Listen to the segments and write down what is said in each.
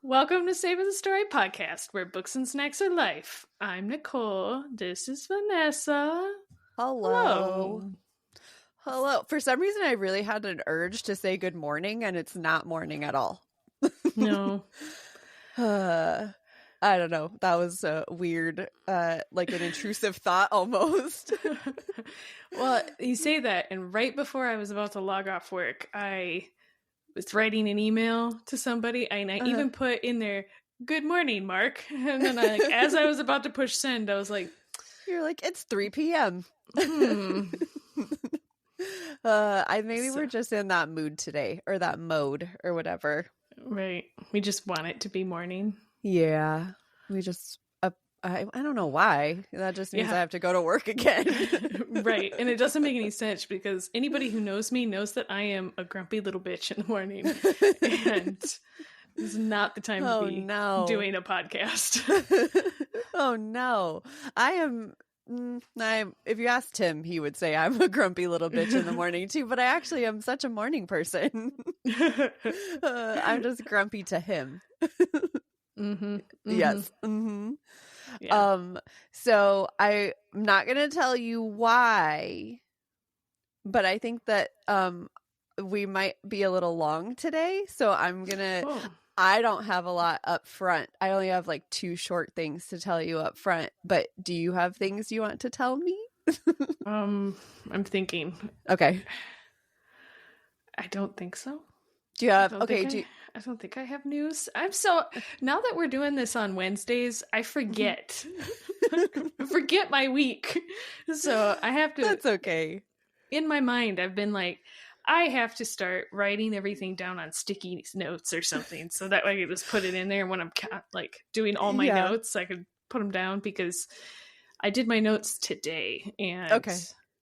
Welcome to Saving the Story podcast, where books and snacks are life. I'm Nicole. This is Vanessa. Hello. For some reason, I really had an urge to say good morning, and it's not morning at all. No. I don't know. That was weird, like an intrusive thought almost. Well, you say that, and right before I was about to log off work, I was writing an email to somebody, and I even put in there, "Good morning, Mark." And then as I was about to push send, I was like, "You're like, it's 3 p.m. We're just in that mood today, or that mode, or whatever. Right. We just want it to be morning. Yeah. We just, I don't know why. That just means I have to go to work again. Right. And it doesn't make any sense because anybody who knows me knows that I am a grumpy little bitch in the morning. And it's not the time to be doing a podcast. Oh, no. If you asked him, he would say I'm a grumpy little bitch in the morning too, but I actually am such a morning person. I'm just grumpy to him. Mm-hmm. Yes. Mm-hmm. Yeah. So I'm not going to tell you why, but I think that we might be a little long today. So I don't have a lot up front. I only have like 2 short things to tell you up front, but do you have things you want to tell me? I'm thinking. Okay. I don't think so. Do you have, I don't think I have news. Now that we're doing this on Wednesdays, I forget. I forget my week. So I have to. That's okay. In my mind, I've been like, I have to start writing everything down on sticky notes or something. So that way I can just put it in there. And when I'm like doing all my notes, I could put them down because I did my notes today. And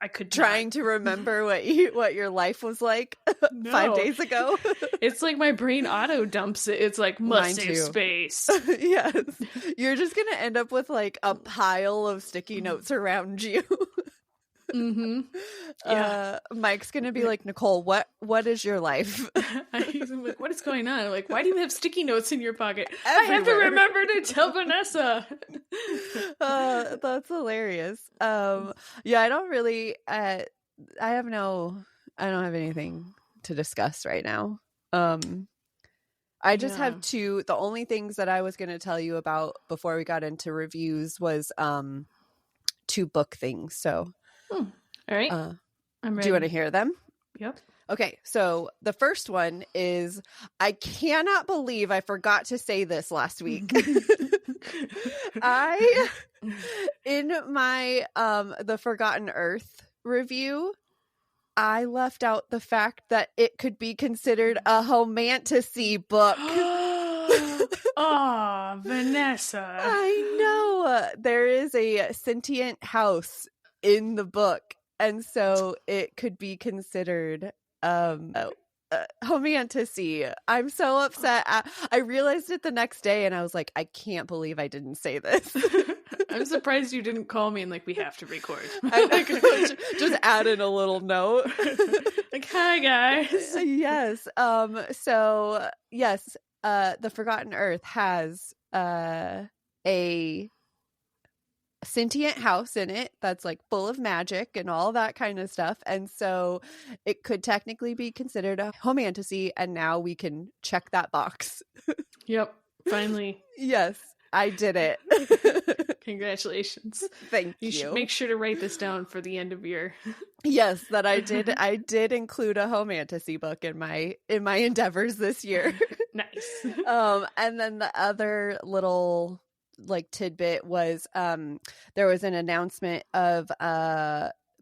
I could trying to remember what your life was like 5 days ago. It's like my brain auto dumps it. It's like must save space. Yes. You're just gonna end up with like a pile of sticky notes around you. Mm-hmm. Yeah. Mike's gonna be like, Nicole, what is your life? I'm like, what is going on? I'm like, why do you have sticky notes in your pocket? Everywhere. I have to remember to tell Vanessa. That's hilarious. Yeah, I don't really I don't have anything to discuss right now. I just have 2. The only things that I was going to tell you about before we got into reviews was 2 book things. So all right. I'm ready. Do you want to hear them? Yep. Okay, so the first one is, I cannot believe I forgot to say this last week. In my The Forgotten Earth review, I left out the fact that it could be considered a romantasy book. Oh, Vanessa. I know. There is a sentient house in the book, and so it could be considered romantasy. I'm so upset. I realized it the next day, and I was like, I can't believe I didn't say this. I'm surprised you didn't call me and like, we have to record. Just add in a little note. Like, hi guys. Yes. So yes, The Forgotten Earth has a sentient house in it that's like full of magic and all that kind of stuff, and so it could technically be considered a romantasy, and now we can check that box. Yep, finally. Yes, I did it. Congratulations. Thank you. You should make sure to write this down for the end of your Yes, that I did. I did include a romantasy book in my endeavors this year. Nice. And then the other little like tidbit was there was an announcement of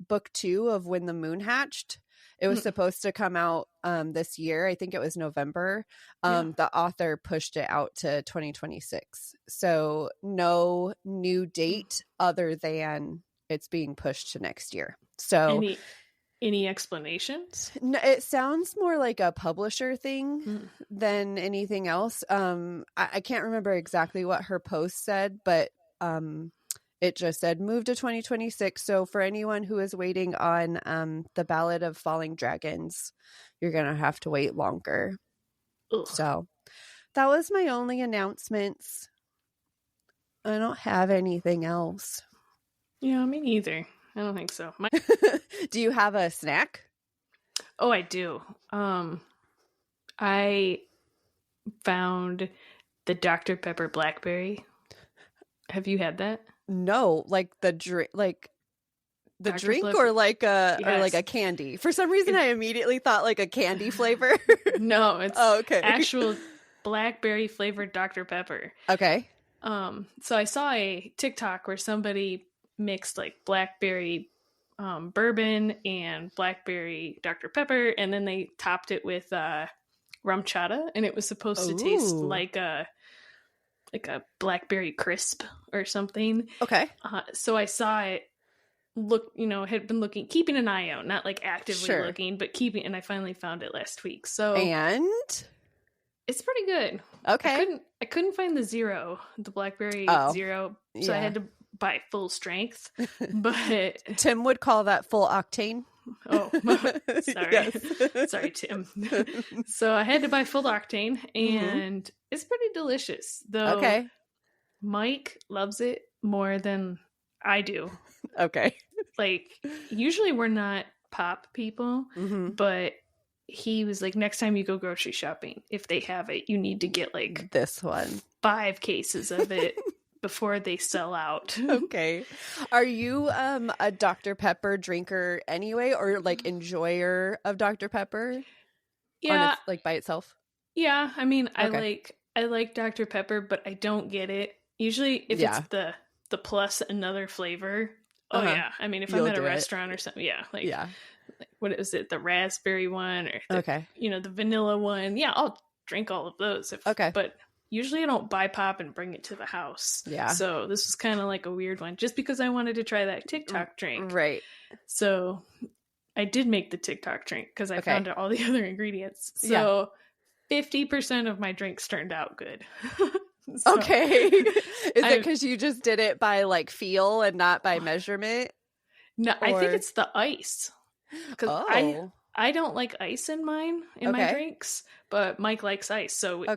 book 2 of When the Moon Hatched. It was supposed to come out this year. I think it was November. The author pushed it out to 2026. So no new date other than it's being pushed to next year. So any explanations? No, it sounds more like a publisher thing than anything else. I can't remember exactly what her post said, but it just said move to 2026. So for anyone who is waiting on the Ballad of Falling Dragons, you're going to have to wait longer. Ugh. So that was my only announcements. I don't have anything else. Yeah, me neither. I don't think so. Do you have a snack? Oh, I do. I found the Dr. Pepper Blackberry. Have you had that? No, like the drink, or like a candy. For some reason, I immediately thought like a candy flavor. No, it's okay. Actual blackberry flavored Dr. Pepper. Okay. So I saw a TikTok where somebody mixed like blackberry bourbon and blackberry Dr. Pepper, and then they topped it with rum chata, and it was supposed to taste like a blackberry crisp or something. Okay. So I saw it. Had been keeping an eye out, not like actively looking, but keeping, and I finally found it last week. So and it's pretty good. Okay. I couldn't find the blackberry zero, so I had to buy full strength. But Tim would call that full octane. Oh, sorry. Sorry, Tim. So I had to buy full octane, and it's pretty delicious. Though Mike loves it more than I do. Okay. Like, usually we're not pop people, but he was like, next time you go grocery shopping, if they have it, you need to get like this one 5 cases of it before they sell out. Okay. Are you a Dr. Pepper drinker anyway, or like enjoyer of Dr. Pepper? Yeah. Like by itself? Yeah. I mean, I like Dr. Pepper, but I don't get it. Usually if it's the plus another flavor. Oh yeah. I mean, if I'm at a restaurant or something, like what is it? The raspberry one or the vanilla one. Yeah, I'll drink all of those. But usually I don't buy pop and bring it to the house. Yeah. So this was kind of like a weird one, just because I wanted to try that TikTok drink. Right. So I did make the TikTok drink because I found out all the other ingredients. So 50% of my drinks turned out good. So, okay. Is it because you just did it by like feel and not by measurement? No, I think it's the ice. Because I don't like ice in my drinks, but Mike likes ice. So we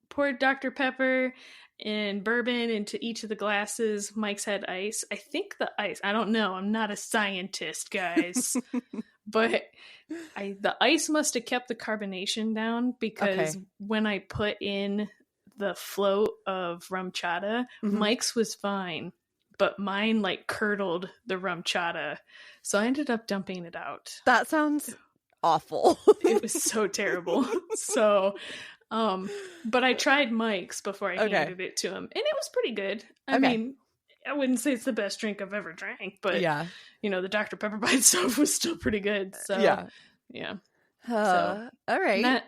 poured Dr. Pepper and bourbon into each of the glasses. Mike's had ice. I think the ice, I don't know. I'm not a scientist, guys. But the ice must have kept the carbonation down, because when I put in the float of rum chata, Mike's was fine, but mine like curdled the rum chata, so I ended up dumping it out. That sounds awful. It was so terrible. So but I tried Mike's before I handed it to him, and it was pretty good. I mean, I wouldn't say it's the best drink I've ever drank, but the Dr. Pepper by itself was still pretty good. So so all right.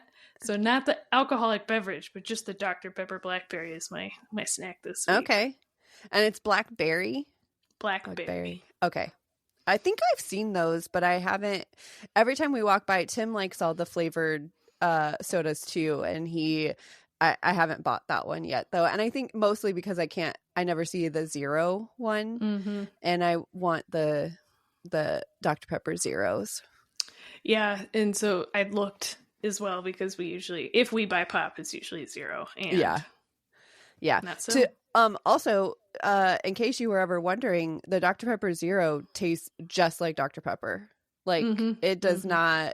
Not the alcoholic beverage, but just the Dr. Pepper Blackberry is my snack this week. Okay. And it's blackberry? Blackberry. Okay. I think I've seen those, but I haven't. Every time we walk by, Tim likes all the flavored sodas too, and I haven't bought that one yet though. And I think mostly because I never see the zero one, and I want the Dr. Pepper zeros. Yeah, and so I looked as well, because we usually, if we buy pop, it's usually zero. And not so. Also, in case you were ever wondering, the Dr. Pepper Zero tastes just like Dr. Pepper. Like it does not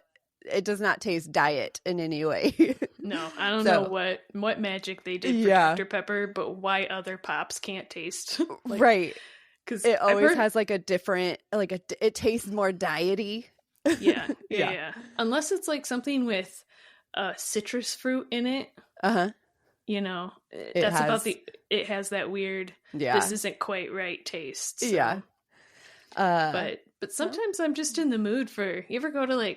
taste diet in any way. No, I don't know what magic they did for Dr. Pepper, but why other pops can't taste right? Because it always has like a different, it tastes more diety. Yeah. Unless it's like something with citrus fruit in it. It has that weird, this isn't quite right taste. So. But sometimes I'm just in the mood for, you ever go to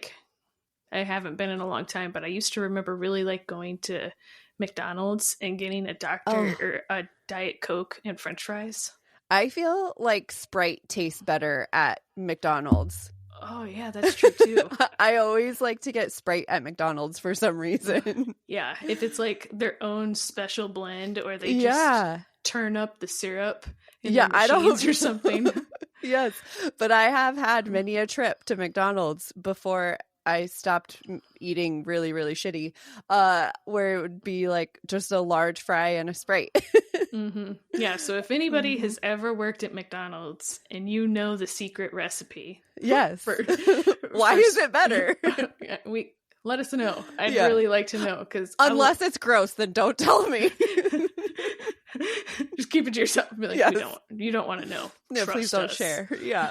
I haven't been in a long time, but I used to remember really going to McDonald's and getting a or a Diet Coke and French fries. I feel like Sprite tastes better at McDonald's. Oh, yeah, that's true, too. I always like to get Sprite at McDonald's for some reason. Yeah, if it's their own special blend, or they just turn up the syrup in their machines or something. Yes, but I have had many a trip to McDonald's before I stopped eating really, really shitty, where it would be like just a large fry and a Sprite. Yeah, so if anybody has ever worked at McDonald's and you know the secret recipe, yes. Why is it better? Let us know. I'd really like to know, because unless it's gross, then don't tell me. Just keep it to yourself. Be like, yes. You don't want to know. No, please don't share. Yeah.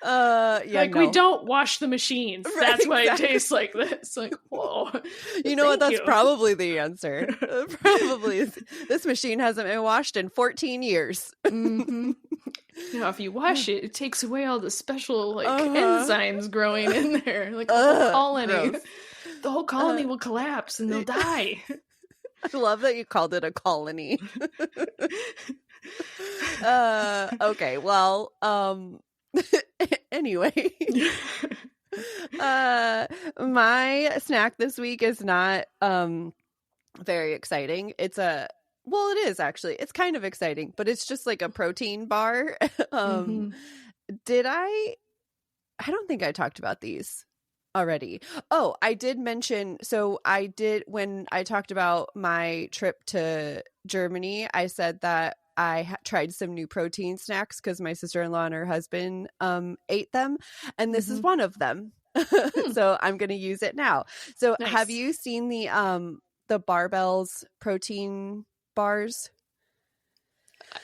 We don't wash the machines. Right, that's why it tastes like this. Like, whoa. You know what? That's probably the answer. Probably. This machine hasn't been washed in 14 years. Now, if you wash it, it takes away all the special enzymes growing in there. Like a whole colony. Gross. The whole colony will collapse and they'll die. I love that you called it a colony. Okay, well, anyway. My snack this week is not very exciting. It is actually. It's kind of exciting, but it's just like a protein bar. Did I don't think I talked about these already. Oh, I did mention, when I talked about my trip to Germany, I said that I tried some new protein snacks because my sister-in-law and her husband ate them, and this is one of them. So I'm going to use it now. So nice. Have you seen the Barbells protein bars?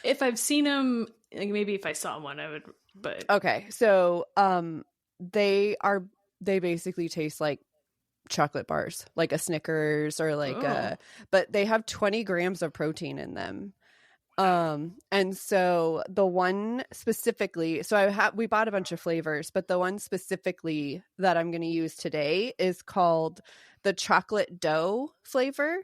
If I've seen them, like maybe if I saw one, I would. But okay, so they basically taste like chocolate bars, like a Snickers or like but they have 20 grams of protein in them. And so the one specifically, we bought a bunch of flavors, but the one specifically that I'm going to use today is called the chocolate dough flavor.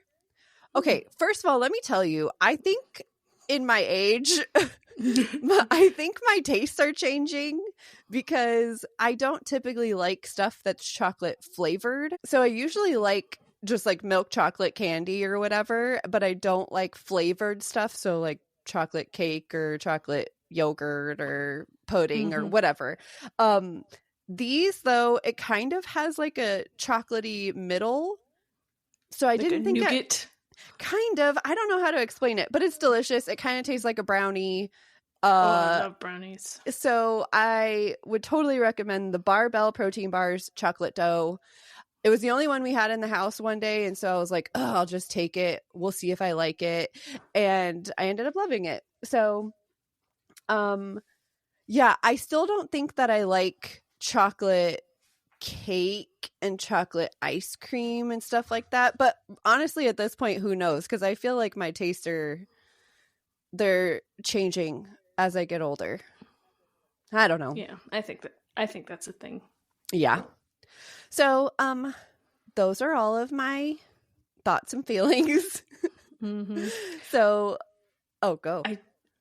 Okay, first of all, let me tell you, I think in my age, I think my tastes are changing because I don't typically like stuff that's chocolate flavored. So I usually like just like milk chocolate candy or whatever, but I don't like flavored stuff. So like chocolate cake or chocolate yogurt or pudding or whatever. These though, it kind of has like a chocolatey middle. So I didn't think nougat. Kind of. I don't know how to explain it, but it's delicious. It kind of tastes like a brownie. I love brownies. So I would totally recommend the Barbell protein bars, chocolate dough. It was the only one we had in the house one day, and so I was like, oh, I'll just take it. We'll see if I like it. And I ended up loving it. So, yeah, I still don't think that I like chocolate cake and chocolate ice cream and stuff like that. But honestly, at this point, who knows? Because I feel like my tastes they're changing as I get older. I don't know. Yeah, I think that's a thing. Yeah. So, those are all of my thoughts and feelings. So, go.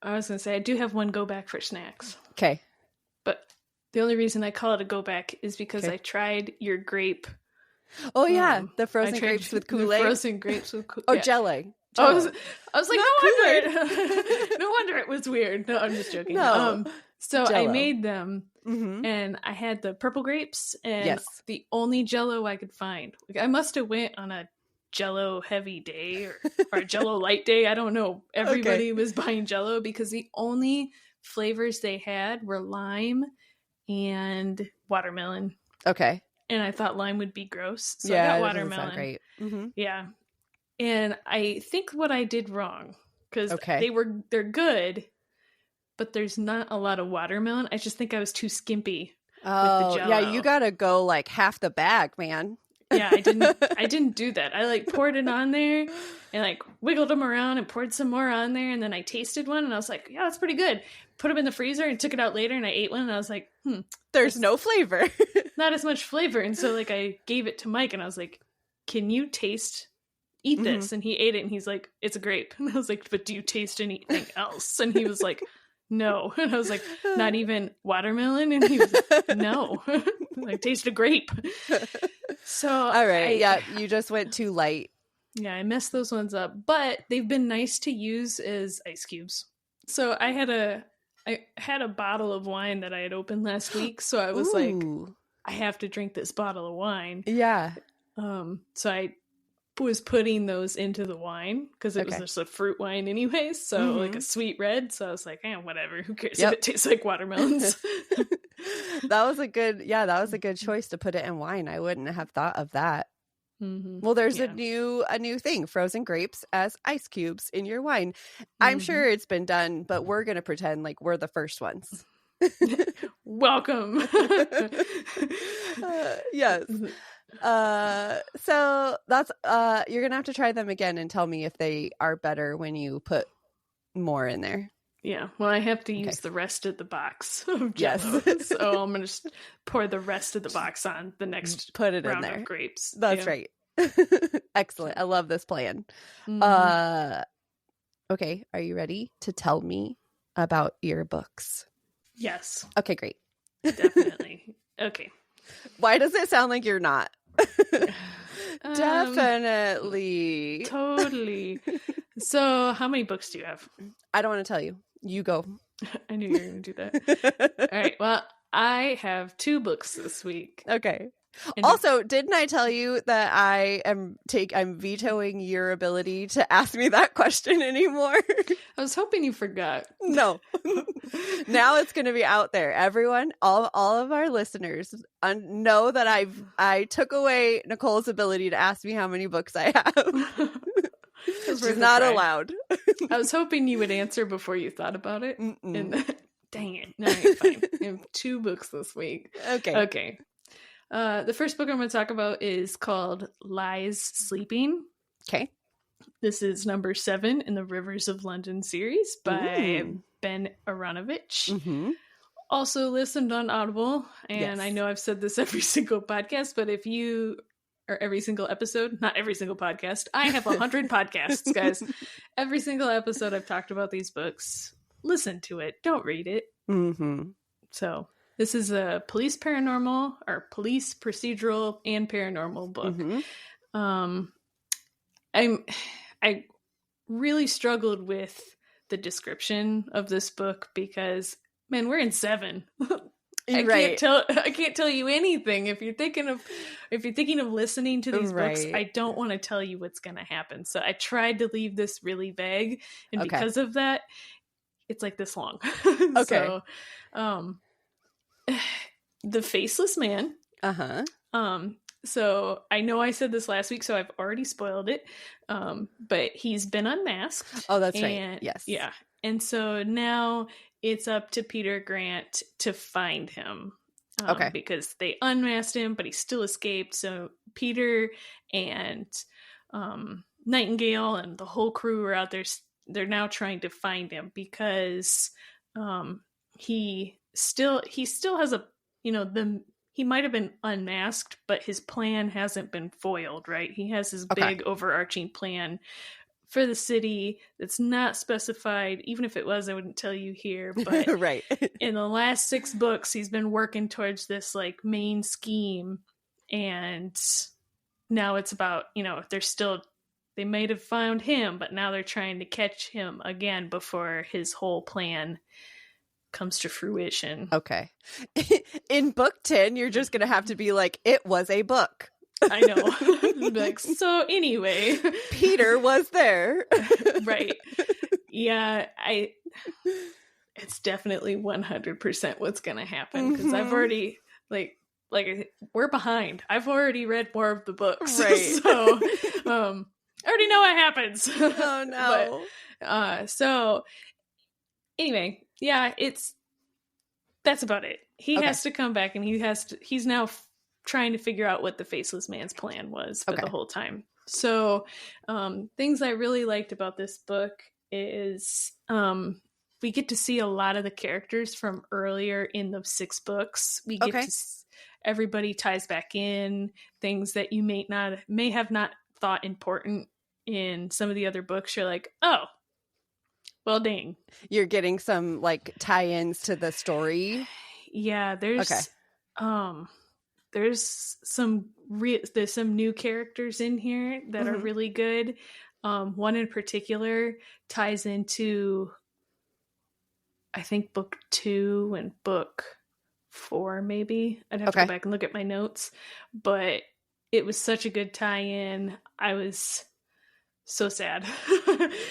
I was going to say, I do have one go back for snacks. Okay. But the only reason I call it a go back is because I tried your grape. Oh, yeah. The frozen grapes with Kool-Aid. Frozen grapes with Kool-Aid. Oh, yeah. Jello. I was like, no wonder it was weird. No, I'm just joking. No. So Jell-O. I made them, and I had the purple grapes, and the only Jell-O I could find. Like, I must have went on a Jell-O heavy day or a Jell-O light day. I don't know. Everybody was buying Jell-O because the only flavors they had were lime and watermelon. Okay. And I thought lime would be gross, so I got watermelon. Sound great. Yeah. And I think what I did wrong, because they're good, but there's not a lot of watermelon. I just think I was too skimpy with the Jell-O. Yeah, you gotta go like half the bag, man. Yeah, I didn't do that. I like poured it on there and like wiggled them around and poured some more on there, and then I tasted one and I was like, yeah, that's pretty good. Put them in the freezer and took it out later and I ate one and I was like, there's no flavor. Not as much flavor. And so like I gave it to Mike and I was like, can you eat this? And he ate it and he's like, it's a grape. And I was like, but do you taste anything else? And he was like, no. And I was like, not even watermelon? And he was like, no. I taste a grape. So all right. You just went too light. Yeah, I messed those ones up, but they've been nice to use as ice cubes. So I had a bottle of wine that I had opened last week, so I was like, I have to drink this bottle of wine. Yeah. So I was putting those into the wine because it was just a fruit wine anyway, so like a sweet red. So I was like, whatever, who cares if it tastes like watermelons. That was a good choice to put it in wine. I wouldn't have thought of that. Well, there's a new thing, frozen grapes as ice cubes in your wine. I'm sure it's been done, but we're gonna pretend like we're the first ones. Welcome. Yes. So that's you're gonna have to try them again and tell me if they are better when you put more in there. Yeah, well, I have to use the rest of the box of Jell-O, so I'm gonna just pour the rest of the box on the next put it round in there. of grapes. That's right. Excellent. I love this plan. Okay, are you ready to tell me about your books? Yes. Okay, great. Definitely. Okay. Why does it sound like you're not? Definitely. Totally. So how many books do you have? I don't want to tell you. You go. I knew you were going to do that. All right. Well, I have 2 books this week. Okay. Also, didn't I tell you that I'm vetoing your ability to ask me that question anymore? I was hoping you forgot. No. Now it's going to be out there. Everyone, all of our listeners know that I took away Nicole's ability to ask me how many books I have. She's not allowed. I was hoping you would answer before you thought about it. And dang it. No, you're fine. I have 2 books this week. Okay. The first book I'm going to talk about is called Lies Sleeping. Okay. This is number 7 in the Rivers of London series by Ben Aaronovitch. Also listened on Audible. And I know I've said this every single podcast, but if you... or every single episode, not every single podcast. I have 100 podcasts, guys. Every single episode I've talked about these books. Listen to it. Don't read it. So this is a police procedural and paranormal book. I really struggled with the description of this book because, man, we're in 7. I can't tell you anything. If you're thinking of listening to these books, I don't want to tell you what's going to happen. So I tried to leave this really vague, and because of that, it's like this long. So, the Faceless Man. So I know I said this last week, so I've already spoiled it. But he's been unmasked. Oh, that's right. Yes. Yeah. And so now it's up to Peter Grant to find him. Because they unmasked him, but he still escaped. So Peter and Nightingale and the whole crew are out there. They're now trying to find him because he still has a, he might have been unmasked, but his plan hasn't been foiled, right? He has his big overarching plan for the city that's not specified. Even if it was, I wouldn't tell you here. But in the last 6 books, he's been working towards this like main scheme. And now it's about, they might have found him, but now they're trying to catch him again before his whole plan comes to fruition. Okay. In book 10, you're just going to have to be like, it was a book. I know. Like, so anyway. Peter was there. Right. Yeah, it's definitely 100% what's going to happen because I've already, like we're behind. I've already read more of the books. Right. So, I already know what happens. Oh, no. But, so, anyway, yeah, that's about it. He has to come back and he's now trying to figure out what the Faceless Man's plan was for the whole time. So, things I really liked about this book is we get to see a lot of the characters from earlier in the 6 books. We get to everybody ties back in things that you may have not thought important in some of the other books. You're like, oh, well, dang. You're getting some like tie-ins to the story. Yeah, there's some new characters in here that are really good. One in particular ties into, I think, book 2 and book 4 maybe. I'd have to go back and look at my notes, but it was such a good tie-in. I was so sad.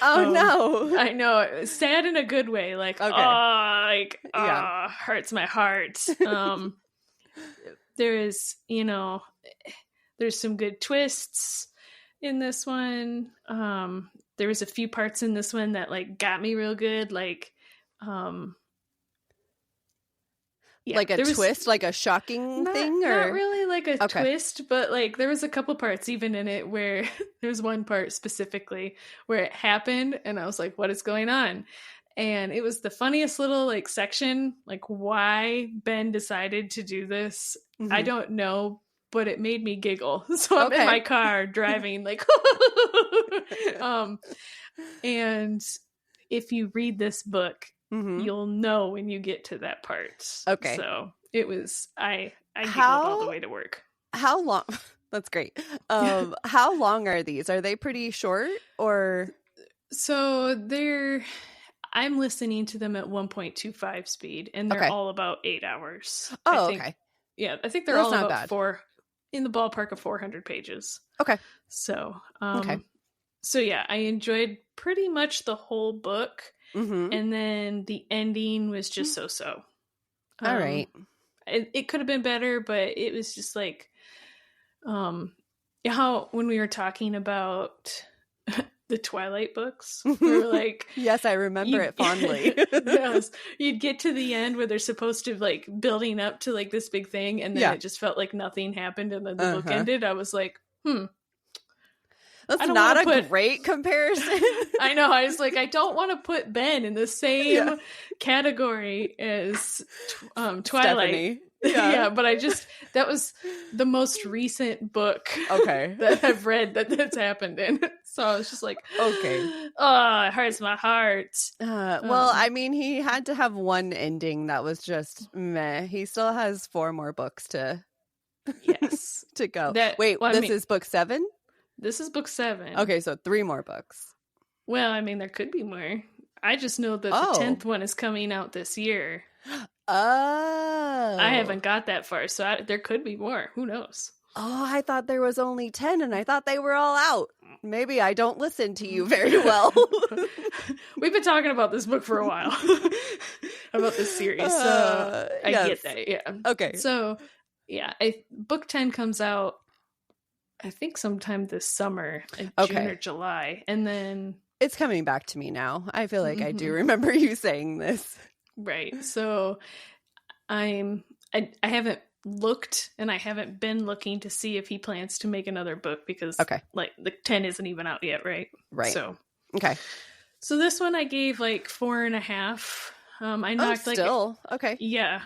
Oh no. I know, it was sad in a good way, like hurts my heart. There is, there's some good twists in this one. There was a few parts in this one that like got me real good, like like a twist, like a shocking thing, or not really like a twist, but like there was a couple parts even in it where there's one part specifically where it happened and I was like, what is going on? And it was the funniest little like section, like why Ben decided to do this. I don't know, but it made me giggle. So I'm in my car driving like, and if you read this book, you'll know when you get to that part. Okay. So it was, I giggled all the way to work. How long? That's great. How long are these? Are they pretty short or? So I'm listening to them at 1.25 speed and they're all about 8 hours. Oh, okay. Yeah. I think they're all about in the ballpark of 400 pages. Okay. So, so yeah, I enjoyed pretty much the whole book. And then the ending was just so. All right. It could have been better, but it was just like, how when we were talking about the Twilight books, we were like, yes, I remember it fondly. Yes, you'd get to the end where they're supposed to like building up to like this big thing, and then it just felt like nothing happened, and then the book ended. I was like, That's not a great comparison. I know. I was like, I don't want to put Ben in the same category as Twilight. Yeah, but that was the most recent book that I've read that's happened in. So I was just like, it hurts my heart. Well, I mean, he had to have one ending that was just meh. He still has 4 more books to go. This is book 7? This is book 7. Okay, so 3 more books. Well, I mean, there could be more. I just know that the 10th one is coming out this year. Oh. I haven't got that far, so there could be more. Who knows? Oh, I thought there was only 10, and I thought they were all out. Maybe I don't listen to you very well. We've been talking about this book for a while. About this series, so I get that, yeah. Okay. So, yeah, book 10 comes out I think sometime this summer, June or July, and then it's coming back to me now. I feel like I do remember you saying this. Right. So I haven't looked, and I haven't been looking to see if he plans to make another book because like the 10 isn't even out yet, right? Right. So So this one I gave like 4.5. I knocked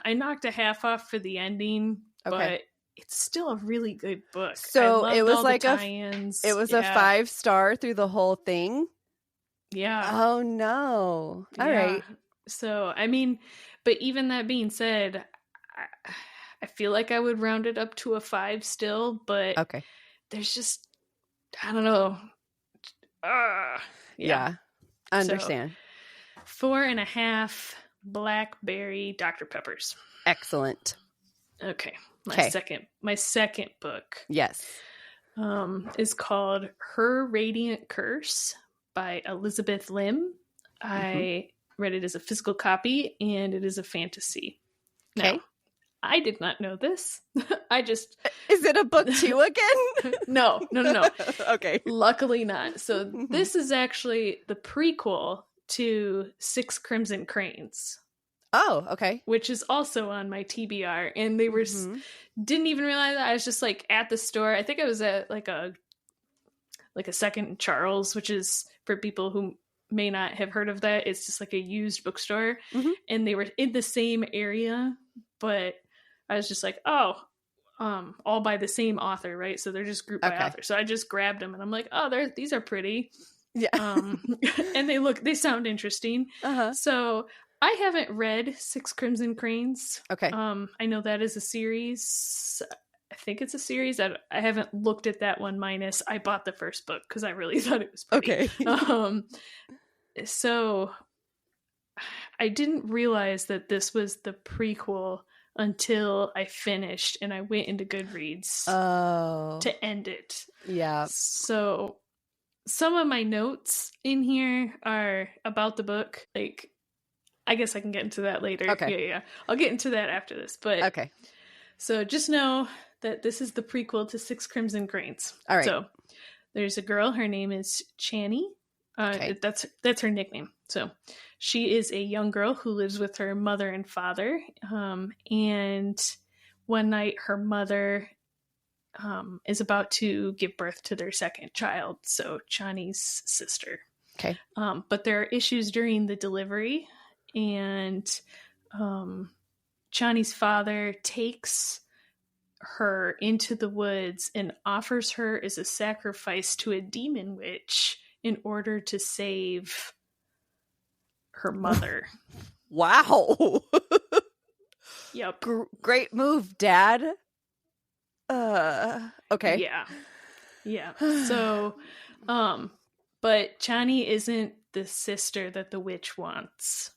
I knocked a half off for the ending, but it's still a really good book. So it was like a 5-star through the whole thing. Yeah. Oh no. All right. So, I mean, but even that being said, I feel like I would round it up to a 5 still, but there's just, I don't know. Yeah. I understand. So, 4.5 blackberry Dr. Peppers. Excellent. Okay. My second book. Yes. Is called Her Radiant Curse by Elizabeth Lim. I read it as a physical copy, and it is a fantasy. Now, I did not know this. Is it a book 2 again? No. Okay. Luckily not. So this is actually the prequel to 6 Crimson Cranes. Oh, okay. Which is also on my TBR, and they were didn't even realize that. I was just like at the store. I think I was at like a Second Charles, which is for people who may not have heard of that. It's just like a used bookstore, and they were in the same area, but I was just like, all by the same author, right? So they're just grouped by author. So I just grabbed them, and I'm like, these are pretty. Yeah. And they sound interesting. So I haven't read 6 Crimson Cranes. Okay. I know that is a series. I think it's a series. I haven't looked at that one minus I bought the first book because I really thought it was pretty. Okay. So I didn't realize that this was the prequel until I finished, and I went into Goodreads to end it. Yeah. So some of my notes in here are about the book. Like, I guess I can get into that later. Okay. Yeah. I'll get into that after this. But okay. So just know that this is the prequel to Six Crimson Cranes. All right. So there's a girl. Her name is Chani. Okay. That's her nickname. So she is a young girl who lives with her mother and father. And one night, her mother is about to give birth to their second child. So Chani's sister. Okay. But there are issues during the delivery, and Chani's father takes her into the woods and offers her as a sacrifice to a demon witch in order to save her mother. Wow. Yep. Great move, Dad. Okay. Yeah. So, but Chani isn't the sister that the witch wants.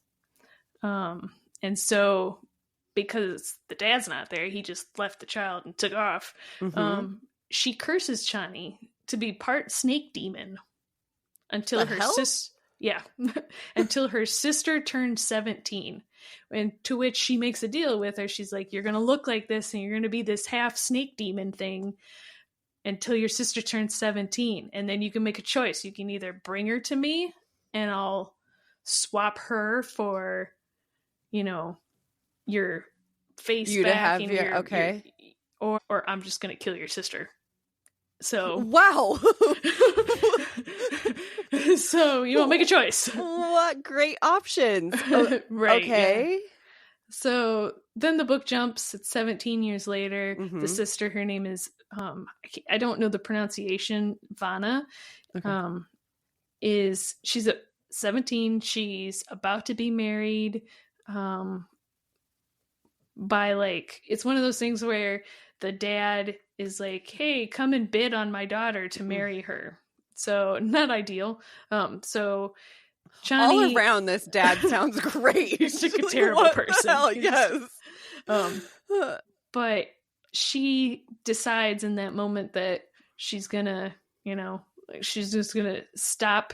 And so, because the dad's not there, he just left the child and took off. She curses Chani to be part snake demon until her sister. Yeah, until her sister turned 17, and to which she makes a deal with her. She's like, "You're gonna look like this, and you're gonna be this half snake demon thing until your sister turns 17, and then you can make a choice. You can either bring her to me, and I'll swap her for, your face you back to have and your okay, or I'm just gonna kill your sister." So wow. So you won't make a choice. What great options. Right. Okay. Yeah. So then the book jumps. It's 17 years later. The sister, her name is, I don't know the pronunciation, Vanna, Okay. she's 17. She's about to be married by, like, it's one of those things where the dad is like, "Hey, come and bid on my daughter to marry her." So not ideal. So Chani, all around, this dad sounds great. He's like a terrible person. Hell, yes. But she decides in that moment that she's gonna, she's just gonna stop.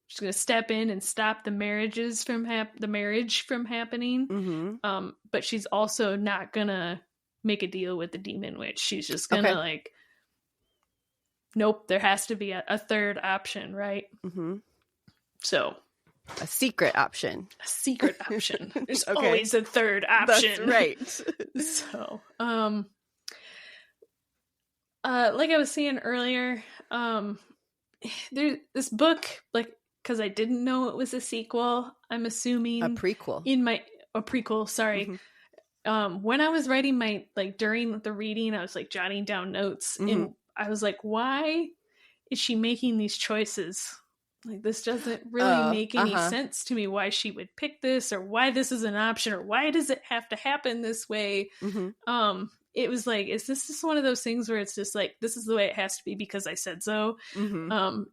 She's gonna step in and stop the marriage from happening. But she's also not gonna make a deal with the demon witch. She's just gonna nope, there has to be a third option, right? So a secret option. There's always a third option. That's right. So, like I was saying earlier, there's this book, like, because I didn't know it was a sequel, I'm assuming a prequel. A prequel, sorry. When I was writing during the reading, I was like jotting down notes, and I was like, why is she making these choices? Like, this doesn't really make any sense to me, why she would pick this, or why this is an option, or why does it have to happen this way? It was like, is this just one of those things where it's just like, this is the way it has to be because I said so? And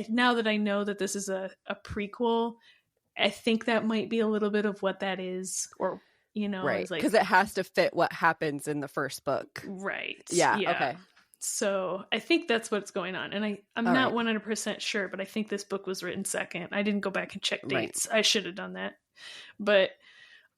now that I know that this is a prequel, I think that might be a little bit of what that is, or right, because it has to fit what happens in the first book, right? Yeah. Okay. So I think that's what's going on, and I'm not 100% sure, but I think this book was written second. I didn't go back and check dates. Right. I should have done that, but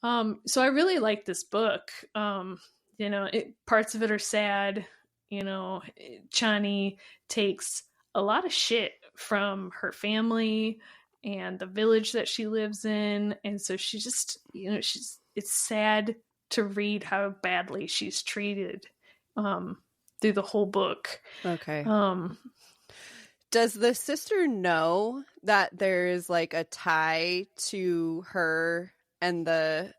so I really like this book. Parts of it are sad. Chani takes a lot of shit from her family and the village that she lives in, and so she just, it's sad to read how badly she's treated through the whole book. Okay. Does the sister know that there is like a tie to her and the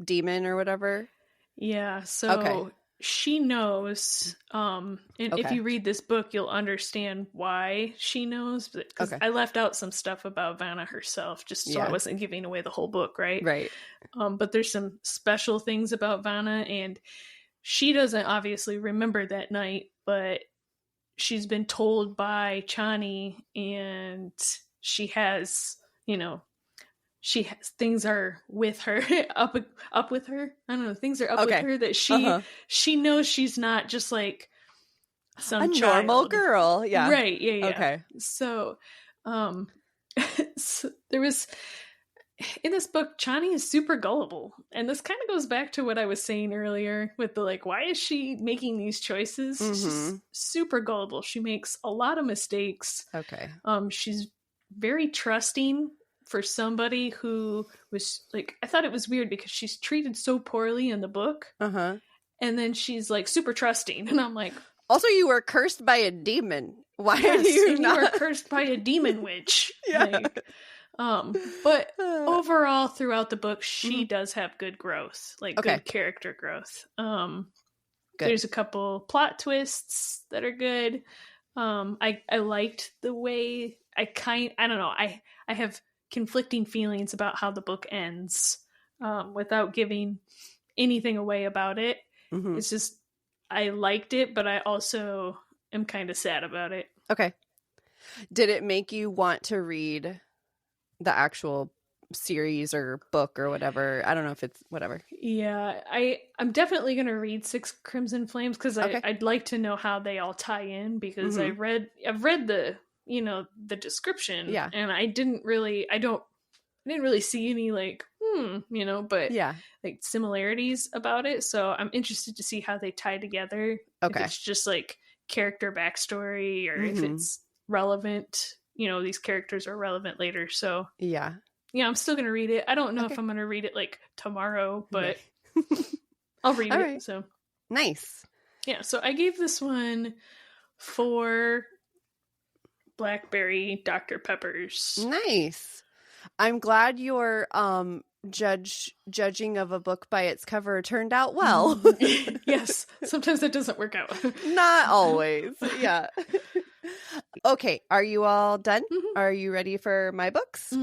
demon or whatever? Yeah. So she knows. And if you read this book, you'll understand why she knows. Because I left out some stuff about Vanna herself, just so I wasn't giving away the whole book, right? Right. But there's some special things about Vanna, and she doesn't obviously remember that night, but she's been told by Chani, and she has, things are with her up with her. I don't know. Things are up Okay. with her that she knows she's not just like some normal girl. Yeah. Right. Yeah. Yeah. Okay. So, so there was in this book, Chani is super gullible. And this kind of goes back to what I was saying earlier with the like, why is she making these choices? She's super gullible. She makes a lot of mistakes. Okay. She's very trusting for somebody who was like, I thought it was weird because she's treated so poorly in the book. Uh-huh. And then she's like super trusting. And I'm like, also, you were cursed by a demon. Why are you not? You were cursed by a demon witch. Yeah. Like, but overall throughout the book, she does have good growth, like good character growth. There's a couple plot twists that are good. I liked the way I don't know. I have conflicting feelings about how the book ends, without giving anything away about it. It's just, I liked it, but I also am kind of sad about it. Okay. Did it make you want to read the actual series or book or whatever? I don't know if it's whatever. Yeah, I'm definitely going to read Six Crimson Flames because I'd like to know how they all tie in, because I've read the, the description, and I didn't really see any like, but like similarities about it. So I'm interested to see how they tie together. Okay. If it's just like character backstory, or if it's relevant, these characters are relevant later. So yeah, I'm still going to read it. I don't know if I'm going to read it like tomorrow, but I'll read it. Right. So nice. Yeah. So I gave this one 4 blackberry Dr. Peppers. Nice. I'm glad your judging of a book by its cover turned out well. Yes. Sometimes it doesn't work out. Not always. Yeah. Okay. Are you all done? Are you ready for my books?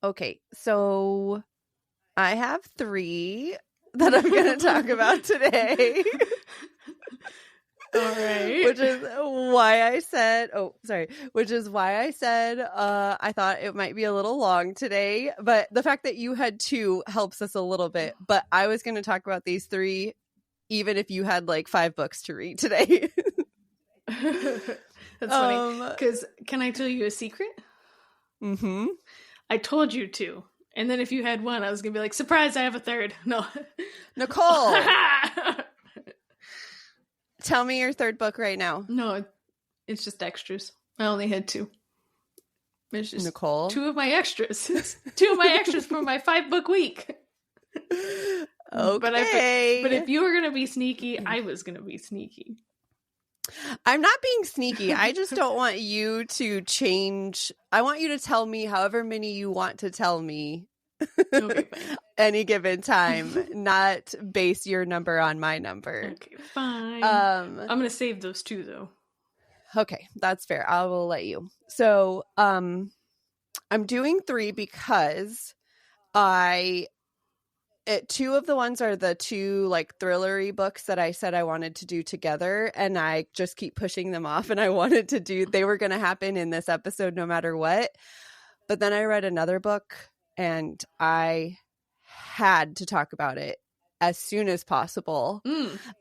Okay. So I have 3 that I'm going to talk about today. All right. Which is why I said I thought it might be a little long today, but the fact that you had 2 helps us a little bit. But I was going to talk about these 3 even if you had like 5 books to read today. That's funny. Because can I tell you a secret? I told you 2. And then if you had 1, I was going to be like, surprise, I have a 3rd. No. Nicole. Tell me your 3rd book right now. No, it's just extras. I only had 2. It's just Nicole. 2 of my extras. It's 2 of my extras for my 5-book week. Okay. But if you were going to be sneaky, I was going to be sneaky. I'm not being sneaky. I just don't want you to change. I want you to tell me however many you want to tell me. Okay, fine. Any given time, not base your number on my number. Okay, fine. I'm gonna save those 2 though. Okay, that's fair. I will let you. So, I'm doing 3 because 2 of the ones are the 2 like thrillery books that I said I wanted to do together, and I just keep pushing them off. And I wanted to they were going to happen in this episode no matter what. But then I read another book, and I had to talk about it as soon as possible.